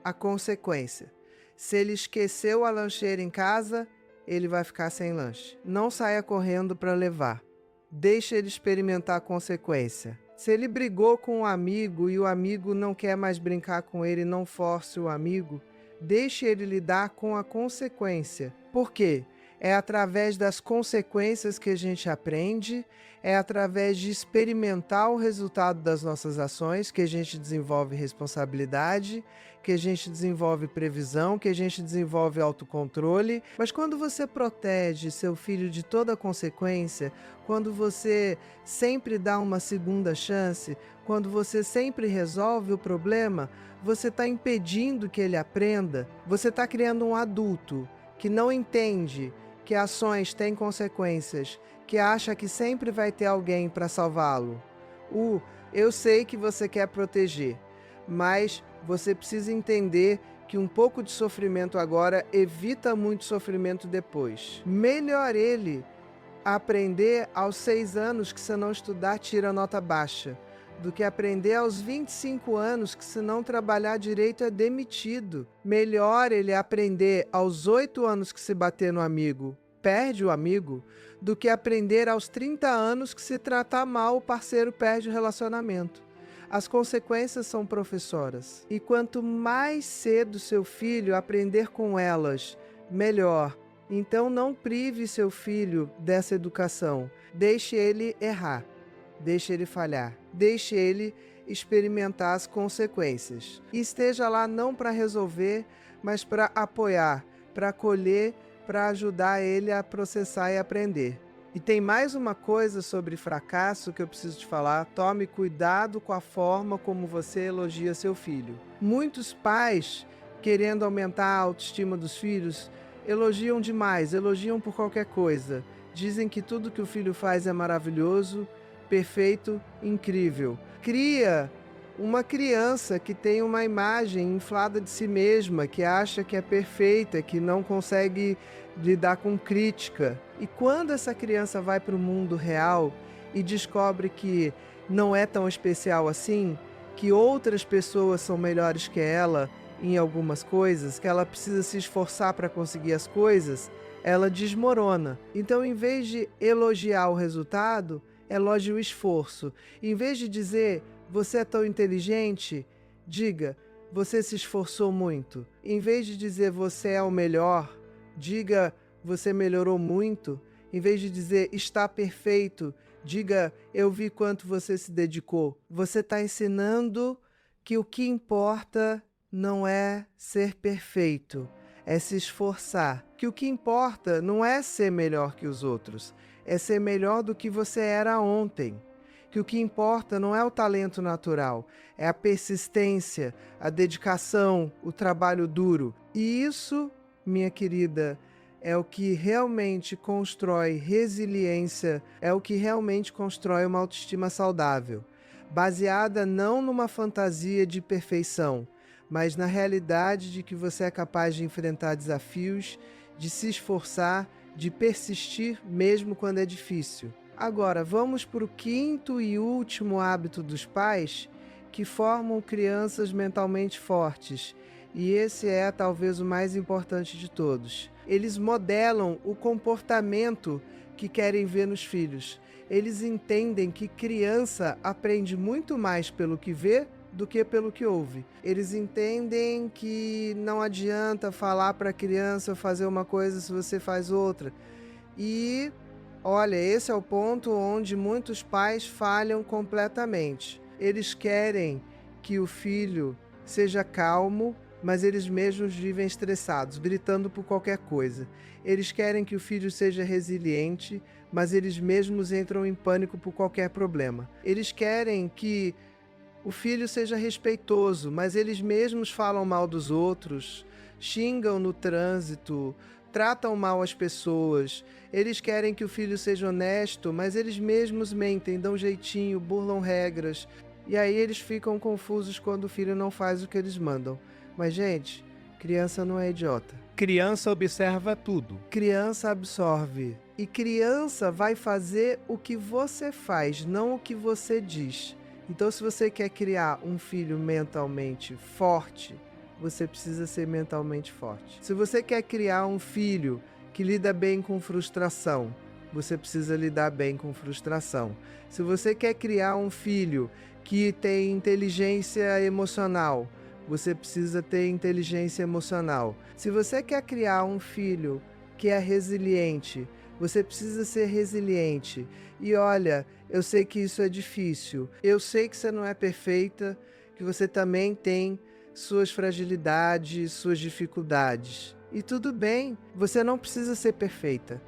a consequência. Se ele esqueceu a lancheira em casa, ele vai ficar sem lanche. Não saia correndo para levar. Deixe ele experimentar a consequência. Se ele brigou com um amigo e o amigo não quer mais brincar com ele, não force o amigo, deixe ele lidar com a consequência. Por quê? É através das consequências que a gente aprende, é através de experimentar o resultado das nossas ações que a gente desenvolve responsabilidade, que a gente desenvolve previsão, que a gente desenvolve autocontrole. Mas quando você protege seu filho de toda consequência, quando você sempre dá uma segunda chance, quando você sempre resolve o problema, você está impedindo que ele aprenda, você está criando um adulto que não entende que ações têm consequências, que acha que sempre vai ter alguém para salvá-lo. Eu sei que você quer proteger, mas você precisa entender que um pouco de sofrimento agora evita muito sofrimento depois. Melhor ele aprender aos 6 anos que se não estudar tira nota baixa, do que aprender aos 25 anos que se não trabalhar direito é demitido. Melhor ele aprender aos 8 anos que se bater no amigo, perde o amigo, do que aprender aos 30 anos que se tratar mal o parceiro perde o relacionamento. As consequências são professoras. E quanto mais cedo seu filho aprender com elas, melhor. Então não prive seu filho dessa educação. Deixe ele errar. Deixe ele falhar. Deixe ele experimentar as consequências. E esteja lá não para resolver, mas para apoiar, para acolher, para ajudar ele a processar e aprender. E tem mais uma coisa sobre fracasso que eu preciso te falar. Tome cuidado com a forma como você elogia seu filho. Muitos pais, querendo aumentar a autoestima dos filhos, elogiam demais, elogiam por qualquer coisa. Dizem que tudo que o filho faz é maravilhoso, perfeito, incrível. Cria uma criança que tem uma imagem inflada de si mesma, que acha que é perfeita, que não consegue lidar com crítica. E quando essa criança vai para o mundo real e descobre que não é tão especial assim, que outras pessoas são melhores que ela em algumas coisas, que ela precisa se esforçar para conseguir as coisas, ela desmorona. Então, em vez de elogiar o resultado, elogie o esforço. Em vez de dizer, você é tão inteligente, diga, você se esforçou muito. Em vez de dizer, você é o melhor, diga, você melhorou muito. Em vez de dizer, está perfeito, diga, eu vi quanto você se dedicou. Você está ensinando que o que importa não é ser perfeito, é se esforçar. Que o que importa não é ser melhor que os outros, é ser melhor do que você era ontem. Que o que importa não é o talento natural, é a persistência, a dedicação, o trabalho duro. E isso, minha querida, é o que realmente constrói resiliência, é o que realmente constrói uma autoestima saudável, baseada não numa fantasia de perfeição, mas na realidade de que você é capaz de enfrentar desafios, de se esforçar, de persistir mesmo quando é difícil. Agora, vamos para o quinto e último hábito dos pais, que formam crianças mentalmente fortes. E esse é talvez o mais importante de todos. Eles modelam o comportamento que querem ver nos filhos. Eles entendem que criança aprende muito mais pelo que vê do que pelo que ouve. Eles entendem que não adianta falar para a criança fazer uma coisa se você faz outra. E, olha, esse é o ponto onde muitos pais falham completamente. Eles querem que o filho seja calmo, mas eles mesmos vivem estressados, gritando por qualquer coisa. Eles querem que o filho seja resiliente, mas eles mesmos entram em pânico por qualquer problema. Eles querem que o filho seja respeitoso, mas eles mesmos falam mal dos outros, xingam no trânsito, tratam mal as pessoas. Eles querem que o filho seja honesto, mas eles mesmos mentem, dão jeitinho, burlam regras. E aí eles ficam confusos quando o filho não faz o que eles mandam. Mas, gente, criança não é idiota. Criança observa tudo. Criança absorve. E criança vai fazer o que você faz, não o que você diz. Então, se você quer criar um filho mentalmente forte, você precisa ser mentalmente forte. Se você quer criar um filho que lida bem com frustração, você precisa lidar bem com frustração. Se você quer criar um filho que tem inteligência emocional, você precisa ter inteligência emocional. Se você quer criar um filho que é resiliente, você precisa ser resiliente. E olha, eu sei que isso é difícil. Eu sei que você não é perfeita, que você também tem suas fragilidades, suas dificuldades. E tudo bem, você não precisa ser perfeita,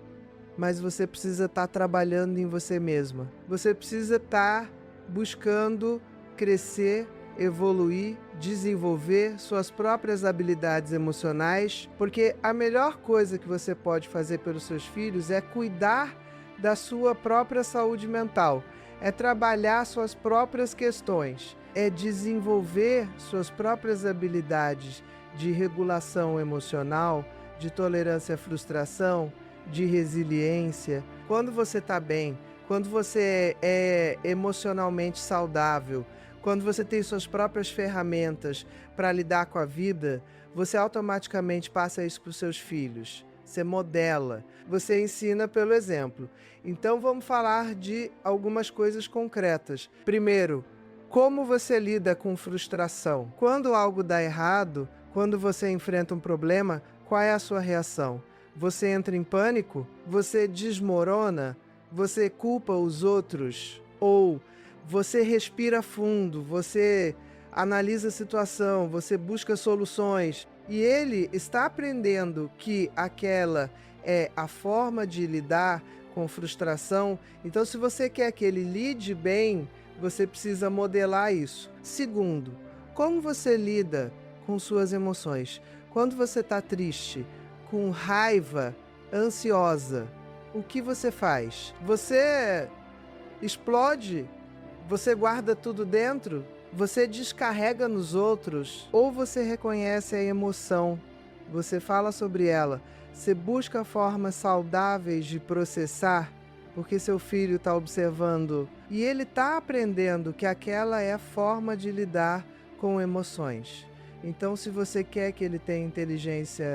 mas você precisa estar trabalhando em você mesma. Você precisa estar buscando crescer, evoluir, desenvolver suas próprias habilidades emocionais, porque a melhor coisa que você pode fazer pelos seus filhos é cuidar da sua própria saúde mental, é trabalhar suas próprias questões, é desenvolver suas próprias habilidades de regulação emocional, de tolerância à frustração, de resiliência. Quando você está bem, quando você é emocionalmente saudável, quando você tem suas próprias ferramentas para lidar com a vida, você automaticamente passa isso para os seus filhos. Você modela, você ensina pelo exemplo. Então vamos falar de algumas coisas concretas. Primeiro, como você lida com frustração? Quando algo dá errado, quando você enfrenta um problema, qual é a sua reação? Você entra em pânico? Você desmorona? Você culpa os outros? Ou você respira fundo, você analisa a situação, você busca soluções e ele está aprendendo que aquela é a forma de lidar com frustração. Então, se você quer que ele lide bem, você precisa modelar isso. Segundo, como você lida com suas emoções? Quando você está triste, com raiva, ansiosa, o que você faz? Você explode? Você guarda tudo dentro? Você descarrega nos outros? Ou você reconhece a emoção? Você fala sobre ela? Você busca formas saudáveis de processar? Porque seu filho está observando e ele está aprendendo que aquela é a forma de lidar com emoções. Então, se você quer que ele tenha inteligência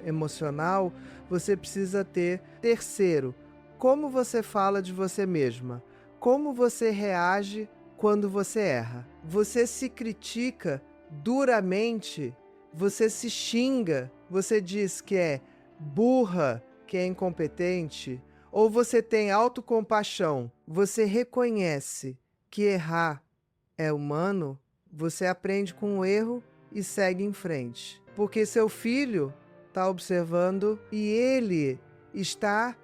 emocional, você precisa ter. Terceiro, como você fala de você mesma? Como você reage quando você erra? Você se critica duramente? Você se xinga? Você diz que é burra, que é incompetente? Ou você tem autocompaixão? Você reconhece que errar é humano? Você aprende com o erro e segue em frente. Porque seu filho está observando e ele está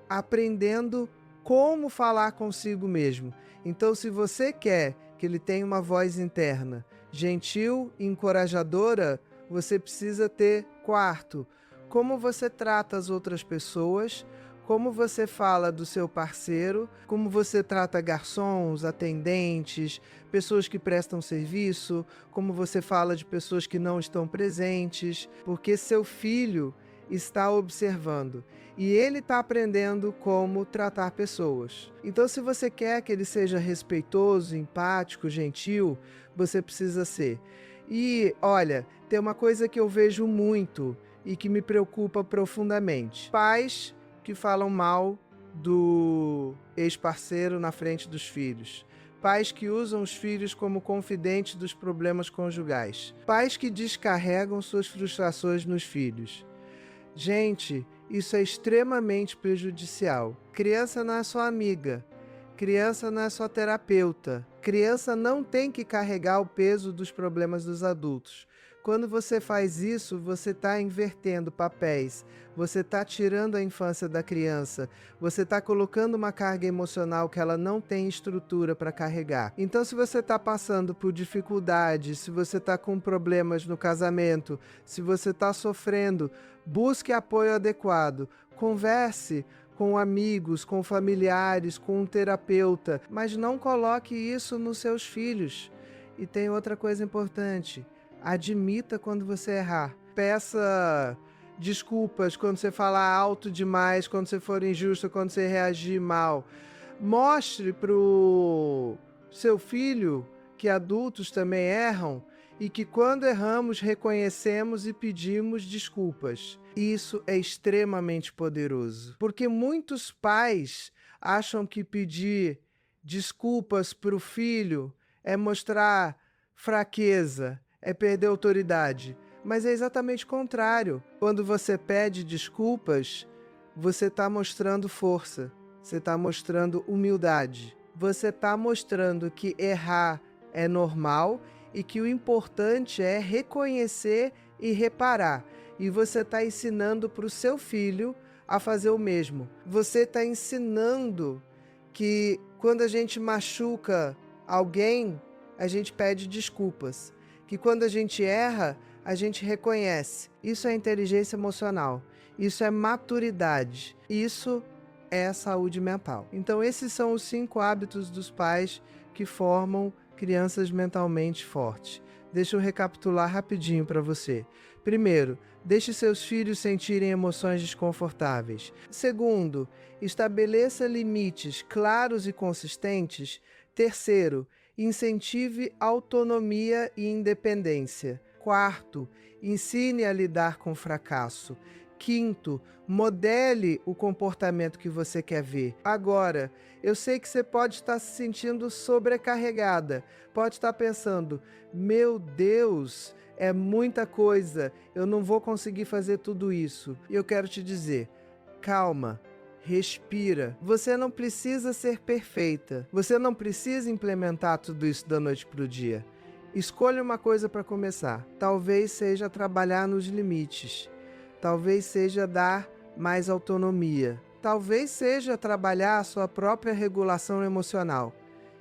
aprendendo como falar consigo mesmo. Então, se você quer que ele tenha uma voz interna gentil e encorajadora, você precisa ter, quarto, como você trata as outras pessoas, como você fala do seu parceiro, como você trata garçons, atendentes, pessoas que prestam serviço, como você fala de pessoas que não estão presentes, porque seu filho está observando e ele está aprendendo como tratar pessoas. Então, se você quer que ele seja respeitoso, empático, gentil, você precisa ser. E, olha, tem uma coisa que eu vejo muito e que me preocupa profundamente. Pais que falam mal do ex-parceiro na frente dos filhos. Pais que usam os filhos como confidentes dos problemas conjugais. Pais que descarregam suas frustrações nos filhos. Gente, isso é extremamente prejudicial. Criança não é sua amiga. Criança não é só terapeuta. Criança não tem que carregar o peso dos problemas dos adultos. Quando você faz isso, você está invertendo papéis, você está tirando a infância da criança, você está colocando uma carga emocional que ela não tem estrutura para carregar. Então, se você está passando por dificuldades, se você está com problemas no casamento, se você está sofrendo, busque apoio adequado, converse com amigos, com familiares, com um terapeuta, mas não coloque isso nos seus filhos. E tem outra coisa importante. Admita quando você errar. Peça desculpas quando você falar alto demais, quando você for injusto, quando você reagir mal. Mostre para o seu filho que adultos também erram e que quando erramos reconhecemos e pedimos desculpas. Isso é extremamente poderoso, porque muitos pais acham que pedir desculpas para o filho é mostrar fraqueza, é perder autoridade. Mas é exatamente o contrário. Quando você pede desculpas, você está mostrando força, você está mostrando humildade, você está mostrando que errar é normal e que o importante é reconhecer e reparar. E você está ensinando para o seu filho a fazer o mesmo. Você está ensinando que quando a gente machuca alguém, a gente pede desculpas. Que quando a gente erra, a gente reconhece. Isso é inteligência emocional, isso é maturidade, isso é saúde mental. Então esses são os 5 hábitos dos pais que formam crianças mentalmente fortes. Deixa eu recapitular rapidinho para você. Primeiro, deixe seus filhos sentirem emoções desconfortáveis. Segundo, estabeleça limites claros e consistentes. Terceiro, incentive autonomia e independência. Quarto, ensine a lidar com fracasso. Quinto, modele o comportamento que você quer ver. Agora, eu sei que você pode estar se sentindo sobrecarregada, pode estar pensando, meu Deus, é muita coisa, eu não vou conseguir fazer tudo isso. E eu quero te dizer, calma. Respira. Você não precisa ser perfeita. Você não precisa implementar tudo isso da noite para o dia. Escolha uma coisa para começar. Talvez seja trabalhar nos limites. Talvez seja dar mais autonomia. Talvez seja trabalhar a sua própria regulação emocional.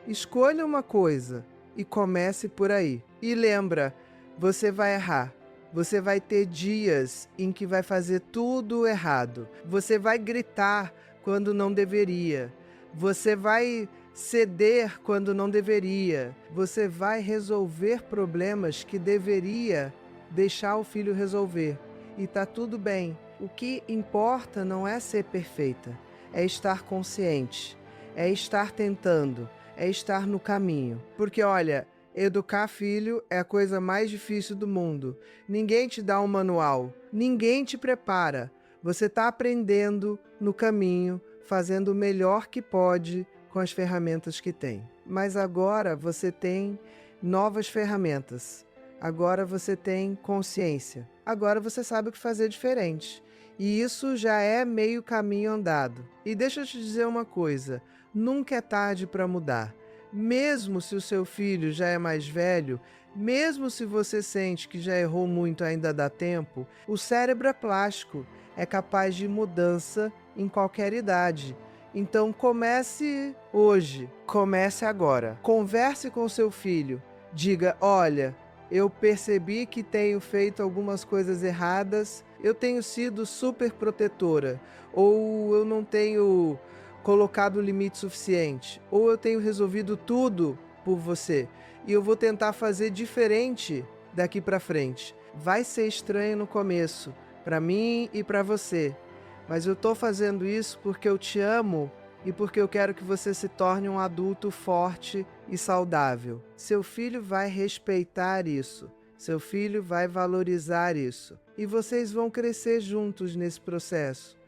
Escolha uma coisa e comece por aí. E lembra, você vai errar. Você vai ter dias em que vai fazer tudo errado. Você vai gritar quando não deveria. Você vai ceder quando não deveria. Você vai resolver problemas que deveria deixar o filho resolver. E tá tudo bem. O que importa não é ser perfeita, é estar consciente, é estar tentando, é estar no caminho. Porque olha, educar filho é a coisa mais difícil do mundo. Ninguém te dá um manual, ninguém te prepara. Você está aprendendo no caminho, fazendo o melhor que pode com as ferramentas que tem. Mas agora você tem novas ferramentas. Agora você tem consciência. Agora você sabe o que fazer diferente. E isso já é meio caminho andado. E deixa eu te dizer uma coisa, nunca é tarde para mudar. Mesmo se o seu filho já é mais velho, mesmo se você sente que já errou muito, ainda dá tempo, o cérebro é plástico, é capaz de mudança em qualquer idade. Então comece hoje, comece agora. Converse com seu filho, diga, olha, eu percebi que tenho feito algumas coisas erradas, eu tenho sido super protetora, ou eu não tenho colocado o limite suficiente, ou eu tenho resolvido tudo por você e eu vou tentar fazer diferente daqui para frente. Vai ser estranho no começo, para mim e para você, mas eu tô fazendo isso porque eu te amo e porque eu quero que você se torne um adulto forte e saudável. Seu filho vai respeitar isso, seu filho vai valorizar isso e vocês vão crescer juntos nesse processo.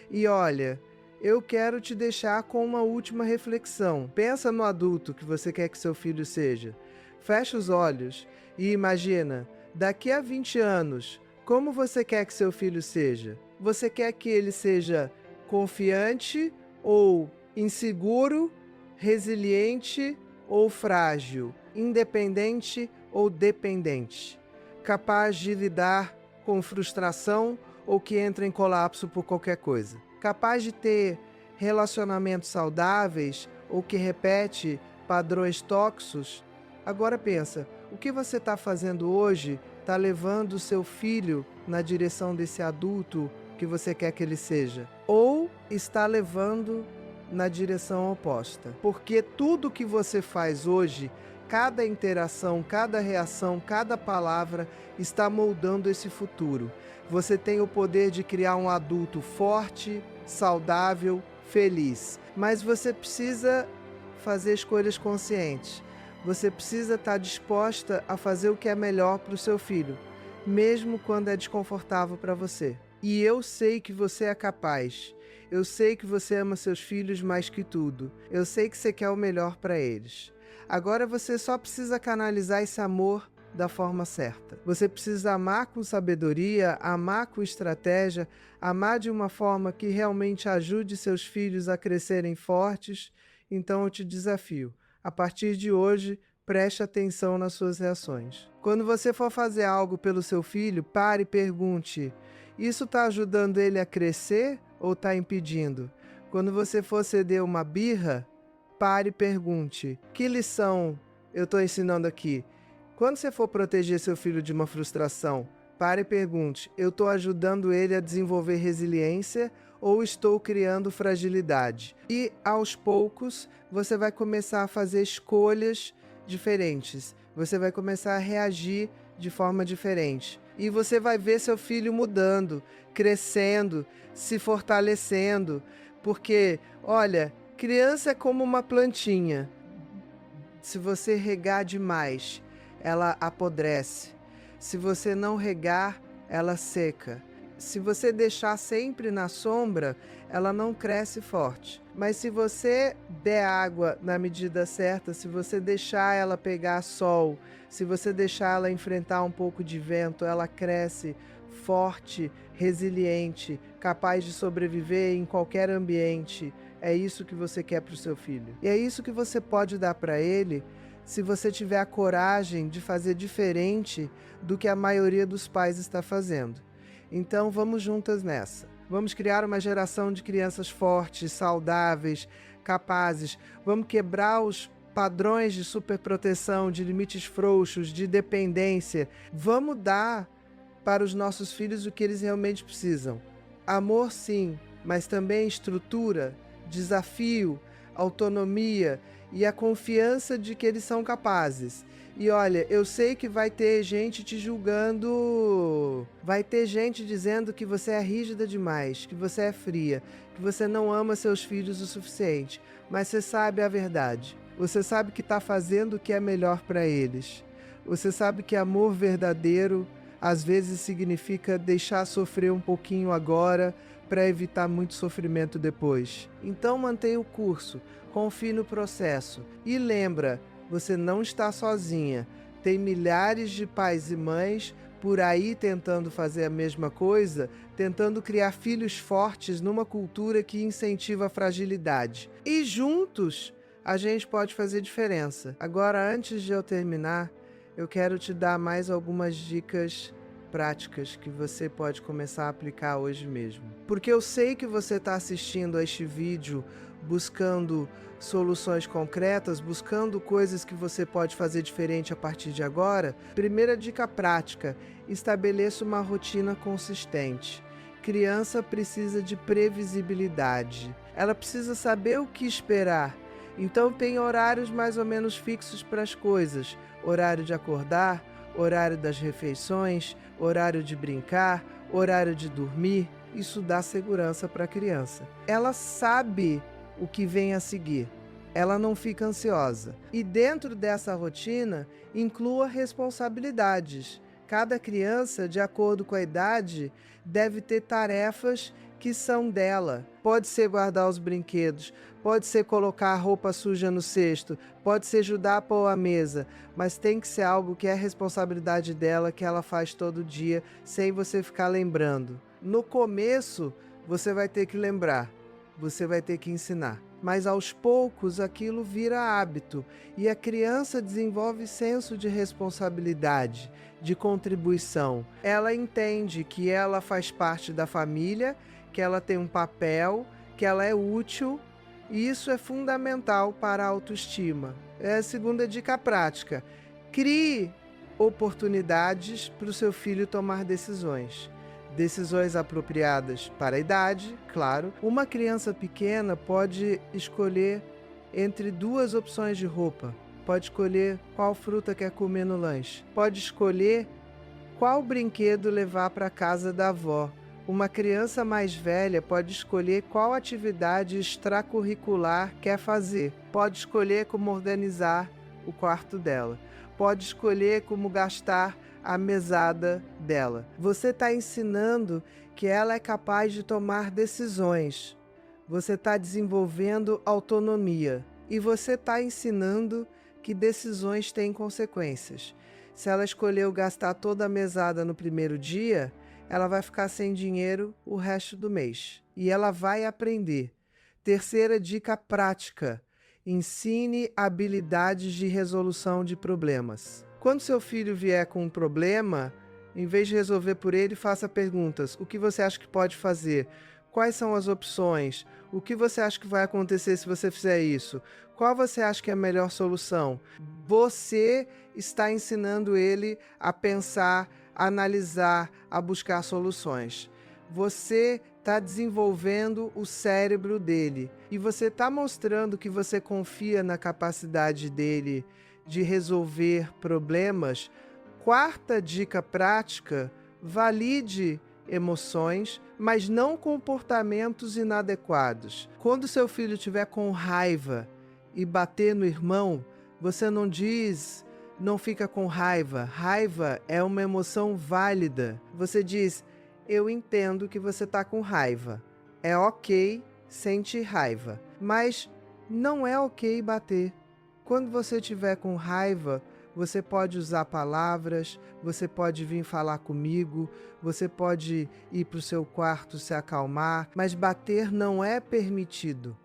E olha, eu quero te deixar com uma última reflexão. Pensa no adulto que você quer que seu filho seja. Fecha os olhos e imagina, daqui a 20 anos, como você quer que seu filho seja? Você quer que ele seja confiante ou inseguro, resiliente ou frágil, independente ou dependente, capaz de lidar com frustração ou que entra em colapso por qualquer coisa, capaz de ter relacionamentos saudáveis ou que repete padrões tóxicos? Agora pensa, o que você está fazendo hoje está levando o seu filho na direção desse adulto que você quer que ele seja? Ou está levando na direção oposta? Porque tudo que você faz hoje, cada interação, cada reação, cada palavra está moldando esse futuro. Você tem o poder de criar um adulto forte, saudável, feliz. Mas você precisa fazer escolhas conscientes. Você precisa estar disposta a fazer o que é melhor para o seu filho, mesmo quando é desconfortável para você. E eu sei que você é capaz. Eu sei que você ama seus filhos mais que tudo. Eu sei que você quer o melhor para eles. Agora você só precisa canalizar esse amor da forma certa. Você precisa amar com sabedoria, amar com estratégia, amar de uma forma que realmente ajude seus filhos a crescerem fortes. Então eu te desafio. A partir de hoje, preste atenção nas suas reações. Quando você for fazer algo pelo seu filho, pare e pergunte: isso está ajudando ele a crescer ou está impedindo? Quando você for ceder uma birra, pare e pergunte: que lição eu estou ensinando aqui? Quando você for proteger seu filho de uma frustração, pare e pergunte: eu estou ajudando ele a desenvolver resiliência ou estou criando fragilidade? E aos poucos você vai começar a fazer escolhas diferentes. Você vai começar a reagir de forma diferente. E você vai ver seu filho mudando, crescendo, se fortalecendo. Porque, olha, criança é como uma plantinha. Se você regar demais, ela apodrece. Se você não regar, ela seca. Se você deixar sempre na sombra, ela não cresce forte. Mas se você der água na medida certa, se você deixar ela pegar sol, se você deixar ela enfrentar um pouco de vento, ela cresce forte, resiliente, capaz de sobreviver em qualquer ambiente. É isso que você quer para o seu filho. E é isso que você pode dar para ele se você tiver a coragem de fazer diferente do que a maioria dos pais está fazendo. Então vamos juntas nessa. Vamos criar uma geração de crianças fortes, saudáveis, capazes. Vamos quebrar os padrões de superproteção, de limites frouxos, de dependência. Vamos dar para os nossos filhos o que eles realmente precisam. Amor, sim, mas também estrutura, desafio, autonomia e a confiança de que eles são capazes. E olha, eu sei que vai ter gente te julgando, vai ter gente dizendo que você é rígida demais, que você é fria, que você não ama seus filhos o suficiente, mas você sabe a verdade. Você sabe que está fazendo o que é melhor para eles. Você sabe que amor verdadeiro às vezes significa deixar sofrer um pouquinho agora para evitar muito sofrimento depois. Então mantenha o curso, confie no processo e lembra, você não está sozinha. Tem milhares de pais e mães por aí tentando fazer a mesma coisa, tentando criar filhos fortes numa cultura que incentiva a fragilidade. E juntos a gente pode fazer diferença. Agora, antes de eu terminar, eu quero te dar mais algumas dicas práticas que você pode começar a aplicar hoje mesmo. Porque eu sei que você está assistindo a este vídeo buscando soluções concretas, buscando coisas que você pode fazer diferente a partir de agora. Primeira dica prática: estabeleça uma rotina consistente. Criança precisa de previsibilidade. Ela precisa saber o que esperar. Então tem horários mais ou menos fixos para as coisas. Horário de acordar, horário das refeições, horário de brincar, horário de dormir. Isso dá segurança para a criança. Ela sabe o que vem a seguir. Ela não fica ansiosa. E dentro dessa rotina, inclua responsabilidades. Cada criança, de acordo com a idade, deve ter tarefas que são dela. Pode ser guardar os brinquedos, pode ser colocar a roupa suja no cesto, pode ser ajudar a pôr a mesa, mas tem que ser algo que é responsabilidade dela, que ela faz todo dia, sem você ficar lembrando. No começo, você vai ter que lembrar, você vai ter que ensinar. Mas aos poucos aquilo vira hábito e a criança desenvolve senso de responsabilidade, de contribuição. Ela entende que ela faz parte da família, que ela tem um papel, que ela é útil, e isso é fundamental para a autoestima. É a segunda dica prática: crie oportunidades para o seu filho tomar decisões. Decisões apropriadas para a idade, claro. Uma criança pequena pode escolher entre duas opções de roupa. Pode escolher qual fruta quer comer no lanche. Pode escolher qual brinquedo levar para a casa da avó. Uma criança mais velha pode escolher qual atividade extracurricular quer fazer. Pode escolher como organizar o quarto dela. Pode escolher como gastar a mesada dela. Você está ensinando que ela é capaz de tomar decisões. Você está desenvolvendo autonomia. E você está ensinando que decisões têm consequências. Se ela escolheu gastar toda a mesada no primeiro dia, ela vai ficar sem dinheiro o resto do mês. E ela vai aprender. Terceira dica prática: ensine habilidades de resolução de problemas. Quando seu filho vier com um problema, em vez de resolver por ele, faça perguntas. O que você acha que pode fazer? Quais são as opções? O que você acha que vai acontecer se você fizer isso? Qual você acha que é a melhor solução? Você está ensinando ele a pensar, a analisar, a buscar soluções. Você está desenvolvendo o cérebro dele e você está mostrando que você confia na capacidade dele de resolver problemas. Quarta dica prática: valide emoções, mas não comportamentos inadequados. Quando seu filho estiver com raiva e bater no irmão, você não diz: não fica com raiva. Raiva é uma emoção válida. Você diz: eu entendo que você está com raiva. É ok sentir raiva, mas não é ok bater. Quando você estiver com raiva, você pode usar palavras, você pode vir falar comigo, você pode ir para o seu quarto se acalmar, mas bater não é permitido.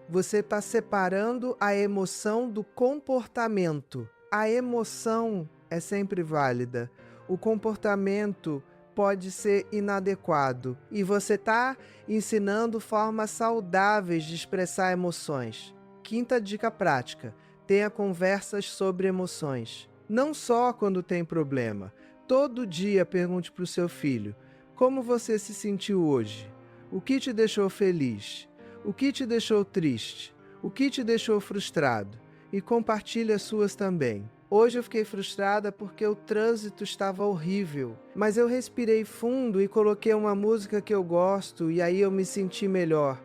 Você está separando a emoção do comportamento. A emoção é sempre válida. O comportamento pode ser inadequado. E você está ensinando formas saudáveis de expressar emoções. Quinta dica prática: tenha conversas sobre emoções. Não só quando tem problema. Todo dia pergunte para o seu filho: como você se sentiu hoje? O que te deixou feliz? O que te deixou triste? O que te deixou frustrado? E compartilhe as suas também. Hoje eu fiquei frustrada porque o trânsito estava horrível, mas eu respirei fundo e coloquei uma música que eu gosto e aí eu me senti melhor.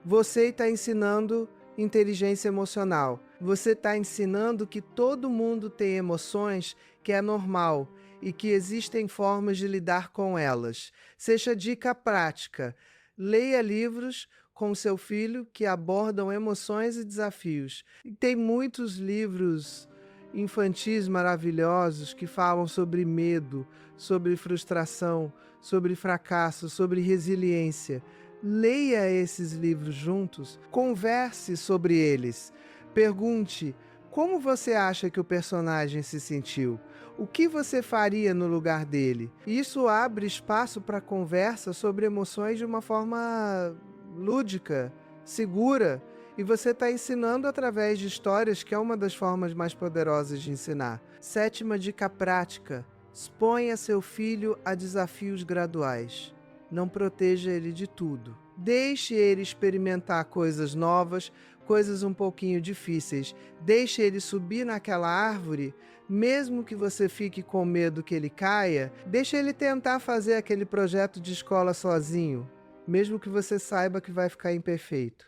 Você está ensinando inteligência emocional. Você está ensinando que todo mundo tem emoções, que é normal e que existem formas de lidar com elas. Seja dica prática: leia livros com seu filho que abordam emoções e desafios. E tem muitos livros infantis maravilhosos que falam sobre medo, sobre frustração, sobre fracasso, sobre resiliência. Leia esses livros juntos, converse sobre eles, pergunte: como você acha que o personagem se sentiu? O que você faria no lugar dele? Isso abre espaço para conversa sobre emoções de uma forma lúdica, segura, E você está ensinando através de histórias, que é uma das formas mais poderosas de ensinar. 7ª dica prática: exponha seu filho a desafios graduais. Não proteja ele de tudo. Deixe ele experimentar coisas novas, coisas um pouquinho difíceis. Deixe ele subir naquela árvore, mesmo que você fique com medo que ele caia. Deixe ele tentar fazer aquele projeto de escola sozinho, mesmo que você saiba que vai ficar imperfeito.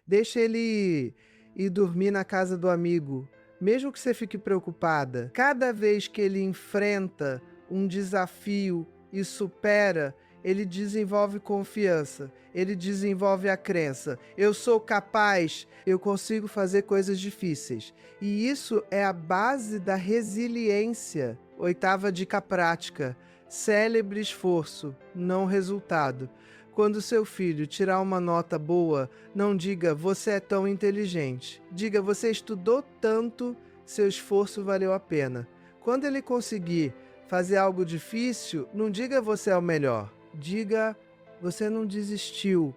Deixe ele ir dormir na casa do amigo, mesmo que você fique preocupada. Cada vez que ele enfrenta um desafio e supera, ele desenvolve confiança, ele desenvolve a crença. Eu sou capaz, eu consigo fazer coisas difíceis. E isso é a base da resiliência. 8ª dica prática: celebre esforço, não resultado. Quando seu filho tirar uma nota boa, não diga você é tão inteligente. Diga você estudou tanto, seu esforço valeu a pena. Quando ele conseguir fazer algo difícil, não diga você é o melhor. Diga você não desistiu,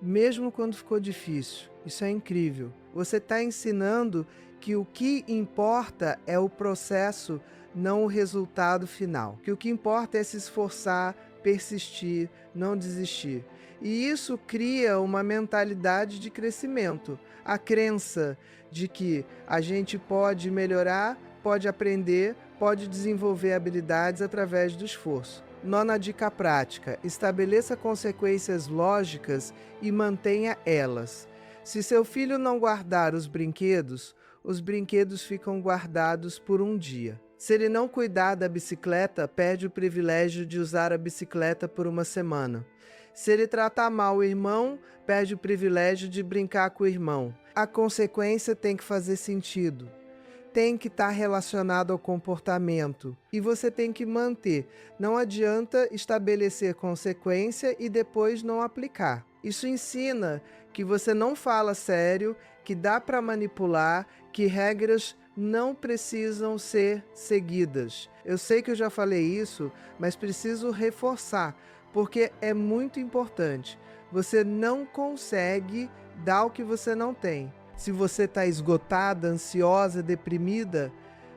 mesmo quando ficou difícil. Isso é incrível. Você está ensinando que o que importa é o processo, não o resultado final. Que o que importa é se esforçar, persistir, não desistir. E isso cria uma mentalidade de crescimento. A crença de que a gente pode melhorar, pode aprender, pode desenvolver habilidades através do esforço. 9ª dica prática: estabeleça consequências lógicas e mantenha elas. Se seu filho não guardar os brinquedos ficam guardados por um dia. Se ele não cuidar da bicicleta, perde o privilégio de usar a bicicleta por uma semana. Se ele tratar mal o irmão, perde o privilégio de brincar com o irmão. A consequência tem que fazer sentido. Tem que estar relacionado ao comportamento. E você tem que manter. Não adianta estabelecer consequência e depois não aplicar. Isso ensina que você não fala sério, que dá para manipular, que regras não precisam ser seguidas. Eu sei que eu já falei isso, mas preciso reforçar, porque é muito importante. Você não consegue dar o que você não tem. Se você está esgotada, ansiosa, deprimida,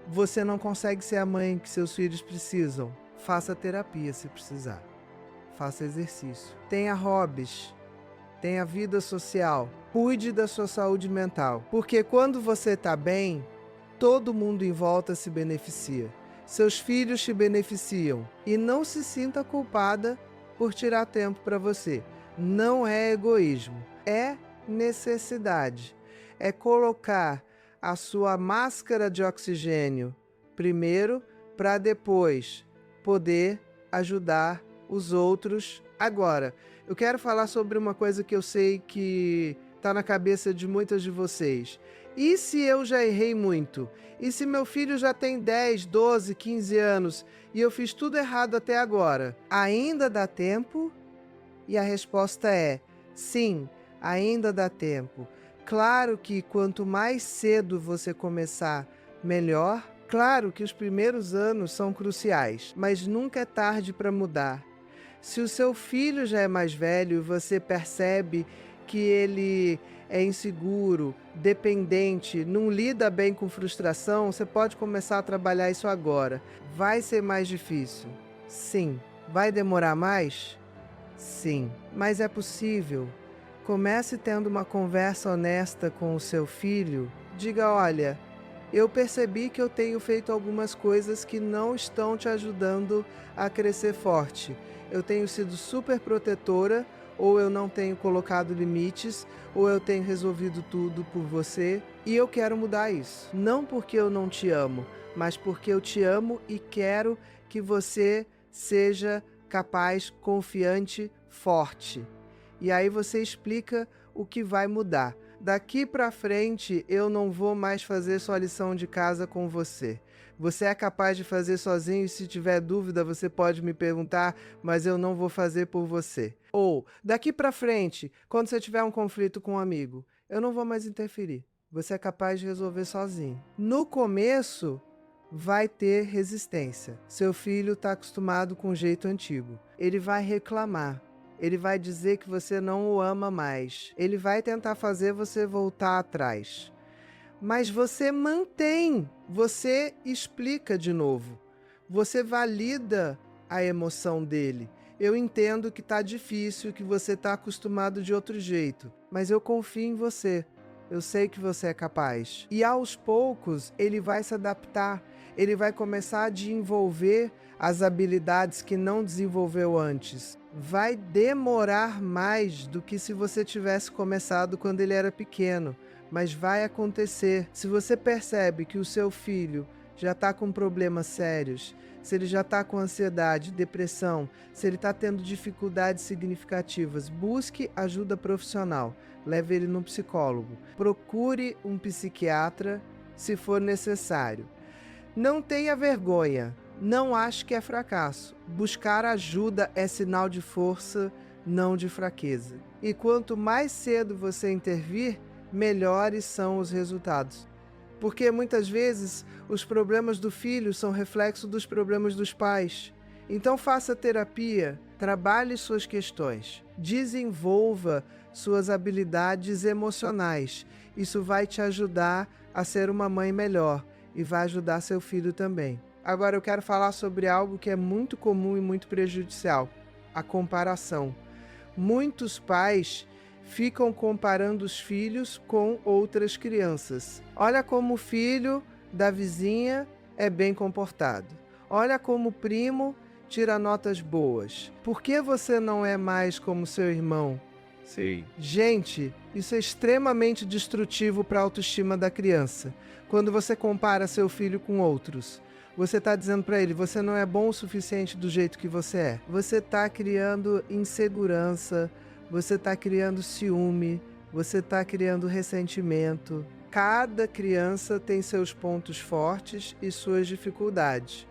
você não consegue ser a mãe que seus filhos precisam. Faça terapia se precisar. Faça exercício. Tenha hobbies. Tenha vida social. Cuide da sua saúde mental. Porque quando você está bem, todo mundo em volta se beneficia. Seus filhos te beneficiam. E não se sinta culpada por tirar tempo para você. Não é egoísmo. É necessidade. É colocar a sua máscara de oxigênio primeiro, para depois poder ajudar os outros. Agora, eu quero falar sobre uma coisa que eu sei que está na cabeça de muitas de vocês. E se eu já errei muito? E se meu filho já tem 10, 12, 15 anos e eu fiz tudo errado até agora? Ainda dá tempo? E a resposta é sim, ainda dá tempo. Claro que quanto mais cedo você começar, melhor. Claro que os primeiros anos são cruciais, mas nunca é tarde para mudar. Se o seu filho já é mais velho e você percebe que ele é inseguro, dependente, não lida bem com frustração, você pode começar a trabalhar isso agora. Vai ser mais difícil? Sim. Vai demorar mais? Sim. Mas é possível. Comece tendo uma conversa honesta com o seu filho. Diga: olha, eu percebi que eu tenho feito algumas coisas que não estão te ajudando a crescer forte. Eu tenho sido super protetora, ou eu não tenho colocado limites, ou eu tenho resolvido tudo por você, e eu quero mudar isso. Não porque eu não te amo, mas porque eu te amo e quero que você seja capaz, confiante, forte. E aí você explica o que vai mudar. Daqui para frente eu não vou mais fazer sua lição de casa com você. Você é capaz de fazer sozinho e se tiver dúvida você pode me perguntar, mas eu não vou fazer por você. Ou, daqui para frente, quando você tiver um conflito com um amigo, eu não vou mais interferir. Você é capaz de resolver sozinho. No começo, vai ter resistência. Seu filho está acostumado com o jeito antigo. Ele vai reclamar. Ele vai dizer que você não o ama mais. Ele vai tentar fazer você voltar atrás. Mas você mantém, você explica de novo. Você valida a emoção dele. Eu entendo que tá difícil, que você tá acostumado de outro jeito, mas eu confio em você. Eu sei que você é capaz. E aos poucos ele vai se adaptar, ele vai começar a desenvolver as habilidades que não desenvolveu antes. Vai demorar mais do que se você tivesse começado quando ele era pequeno, mas vai acontecer. Se você percebe que o seu filho já está com problemas sérios, se ele já está com ansiedade, depressão, se ele está tendo dificuldades significativas, busque ajuda profissional. Leve ele num psicólogo. Procure um psiquiatra se for necessário. Não tenha vergonha. Não ache que é fracasso. Buscar ajuda é sinal de força, não de fraqueza. E quanto mais cedo você intervir, melhores são os resultados. Porque muitas vezes os problemas do filho são reflexo dos problemas dos pais. Então faça terapia, trabalhe suas questões, desenvolva suas habilidades emocionais. Isso vai te ajudar a ser uma mãe melhor e vai ajudar seu filho também. Agora eu quero falar sobre algo que é muito comum e muito prejudicial: a comparação. Muitos pais ficam comparando os filhos com outras crianças. Olha como o filho da vizinha é bem comportado. Olha como o primo tira notas boas. Por que você não é mais como seu irmão? Sim. Gente, isso é extremamente destrutivo para a autoestima da criança. Quando você compara seu filho com outros, você está dizendo para ele, você não é bom o suficiente do jeito que você é. Você está criando insegurança, você está criando ciúme, você está criando ressentimento. Cada criança tem seus pontos fortes e suas dificuldades.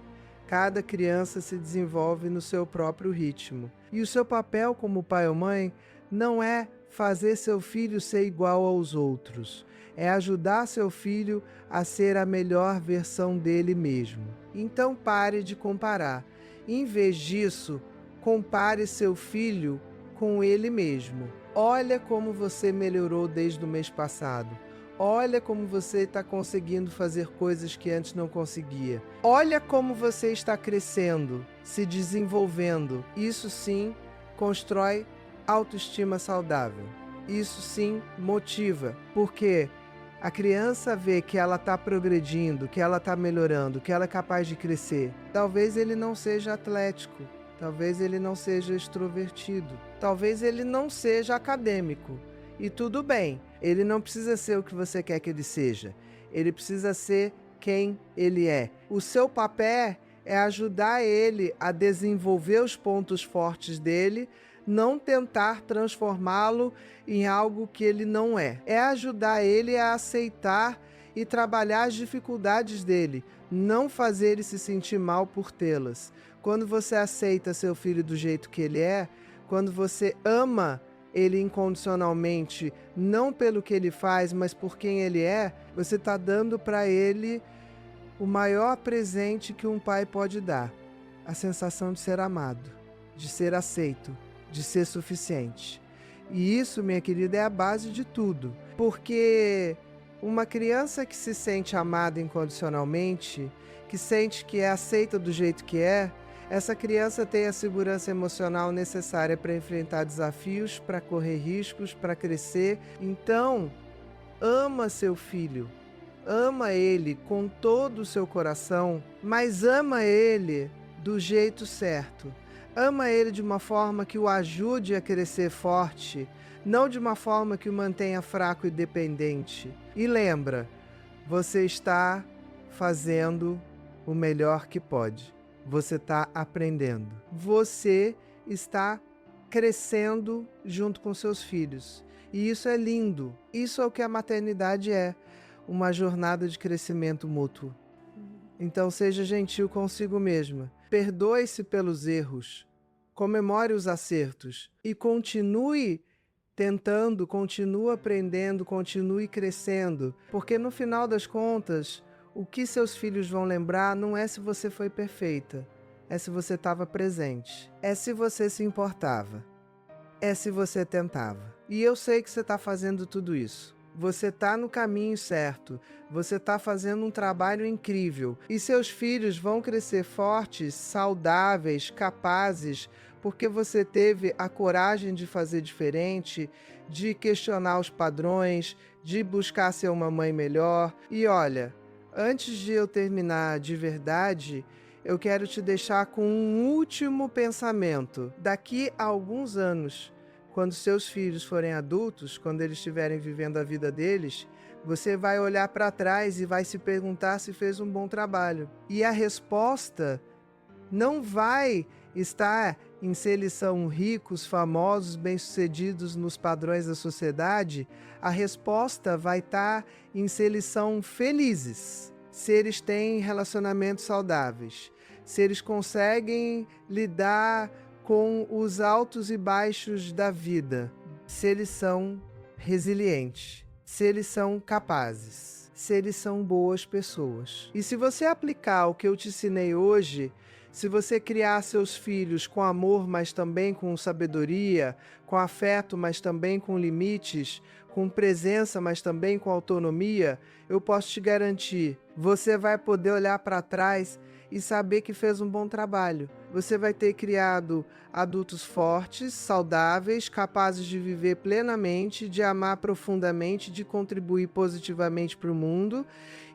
Cada criança se desenvolve no seu próprio ritmo. E o seu papel como pai ou mãe não é fazer seu filho ser igual aos outros. É ajudar seu filho a ser a melhor versão dele mesmo. Então pare de comparar. Em vez disso, compare seu filho com ele mesmo. Olha como você melhorou desde o mês passado. Olha como você está conseguindo fazer coisas que antes não conseguia. Olha como você está crescendo, se desenvolvendo. Isso sim constrói autoestima saudável. Isso sim motiva, porque a criança vê que ela está progredindo, que ela está melhorando, que ela é capaz de crescer. Talvez ele não seja atlético, talvez ele não seja extrovertido, talvez ele não seja acadêmico. E tudo bem, ele não precisa ser o que você quer que ele seja. Ele precisa ser quem ele é. O seu papel é ajudar ele a desenvolver os pontos fortes dele, não tentar transformá-lo em algo que ele não é. É ajudar ele a aceitar e trabalhar as dificuldades dele, não fazer ele se sentir mal por tê-las. Quando você aceita seu filho do jeito que ele é, quando você ama ele incondicionalmente, não pelo que ele faz, mas por quem ele é, você está dando para ele o maior presente que um pai pode dar: a sensação de ser amado, de ser aceito, de ser suficiente. E isso, minha querida, é a base de tudo. Porque uma criança que se sente amada incondicionalmente, que sente que é aceita do jeito que é, essa criança tem a segurança emocional necessária para enfrentar desafios, para correr riscos, para crescer. Então, ama seu filho. Ama ele com todo o seu coração, mas ama ele do jeito certo. Ama ele de uma forma que o ajude a crescer forte, não de uma forma que o mantenha fraco e dependente. E lembra, você está fazendo o melhor que pode. Você está aprendendo. Você está crescendo junto com seus filhos. E isso é lindo. Isso é o que a maternidade é. Uma jornada de crescimento mútuo. Então seja gentil consigo mesma. Perdoe-se pelos erros. Comemore os acertos. E continue tentando, continue aprendendo, continue crescendo. Porque no final das contas, o que seus filhos vão lembrar não é se você foi perfeita, é se você estava presente, é se você se importava. é se você tentava. E eu sei que você está fazendo tudo isso. Você está no caminho certo, você está fazendo um trabalho incrível e seus filhos vão crescer fortes, saudáveis, capazes, porque você teve a coragem de fazer diferente, de questionar os padrões, de buscar ser uma mãe melhor. E olha, antes de eu terminar de verdade, eu quero te deixar com um último pensamento. Daqui a alguns anos, quando seus filhos forem adultos, quando eles estiverem vivendo a vida deles, você vai olhar para trás e vai se perguntar se fez um bom trabalho. E a resposta não vai estar em se eles são ricos, famosos, bem-sucedidos nos padrões da sociedade. A resposta vai estar em se eles são felizes, se eles têm relacionamentos saudáveis, se eles conseguem lidar com os altos e baixos da vida, se eles são resilientes, se eles são capazes, se eles são boas pessoas. E se você aplicar o que eu te ensinei hoje, se você criar seus filhos com amor, mas também com sabedoria, com afeto, mas também com limites, com presença, mas também com autonomia, eu posso te garantir, você vai poder olhar para trás e saber que fez um bom trabalho. Você vai ter criado adultos fortes, saudáveis, capazes de viver plenamente, de amar profundamente, de contribuir positivamente para o mundo.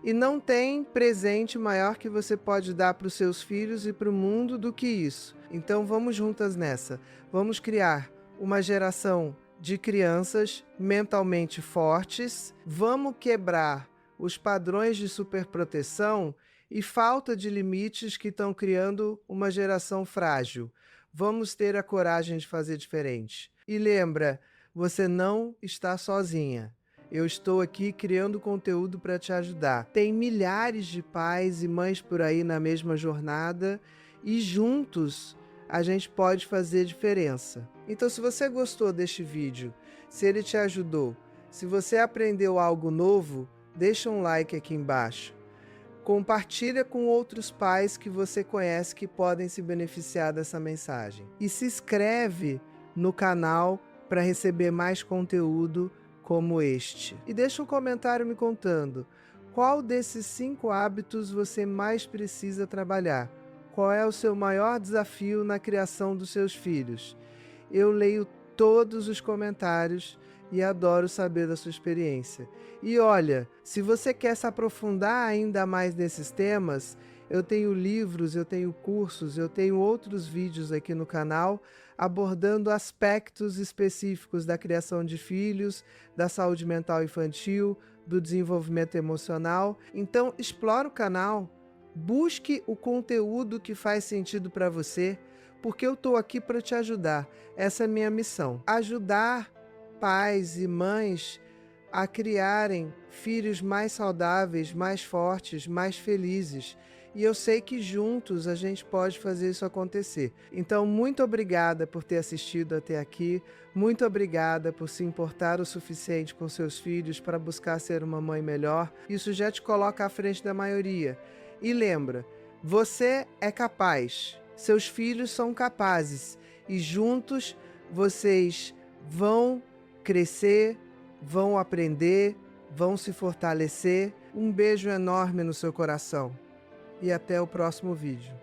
E não tem presente maior que você pode dar para os seus filhos e para o mundo do que isso. Então vamos juntas nessa. Vamos criar uma geração de crianças mentalmente fortes. Vamos quebrar os padrões de superproteção e falta de limites que estão criando uma geração frágil. Vamos ter a coragem de fazer diferente. E lembra, você não está sozinha. Eu estou aqui criando conteúdo para te ajudar. Tem milhares de pais e mães por aí na mesma jornada e juntos a gente pode fazer diferença. Então, se você gostou deste vídeo, se ele te ajudou, se você aprendeu algo novo, deixa um like aqui embaixo. Compartilha com outros pais que você conhece que podem se beneficiar dessa mensagem. E se inscreve no canal para receber mais conteúdo como este. E deixa um comentário me contando qual desses 5 hábitos você mais precisa trabalhar. Qual é o seu maior desafio na criação dos seus filhos? Eu leio todos os comentários e adoro saber da sua experiência. E olha, se você quer se aprofundar ainda mais nesses temas, eu tenho livros, eu tenho cursos, eu tenho outros vídeos aqui no canal abordando aspectos específicos da criação de filhos, da saúde mental infantil, do desenvolvimento emocional. Então, explore o canal, busque o conteúdo que faz sentido para você, porque eu estou aqui para te ajudar. Essa é a minha missão. Ajudar pais e mães a criarem filhos mais saudáveis, mais fortes, mais felizes. E eu sei que juntos a gente pode fazer isso acontecer. Então, muito obrigada por ter assistido até aqui. Muito obrigada por se importar o suficiente com seus filhos para buscar ser uma mãe melhor. Isso já te coloca à frente da maioria. E lembra, você é capaz. Seus filhos são capazes. E juntos vocês vão crescer, vão aprender, vão se fortalecer. Um beijo enorme no seu coração e até o próximo vídeo.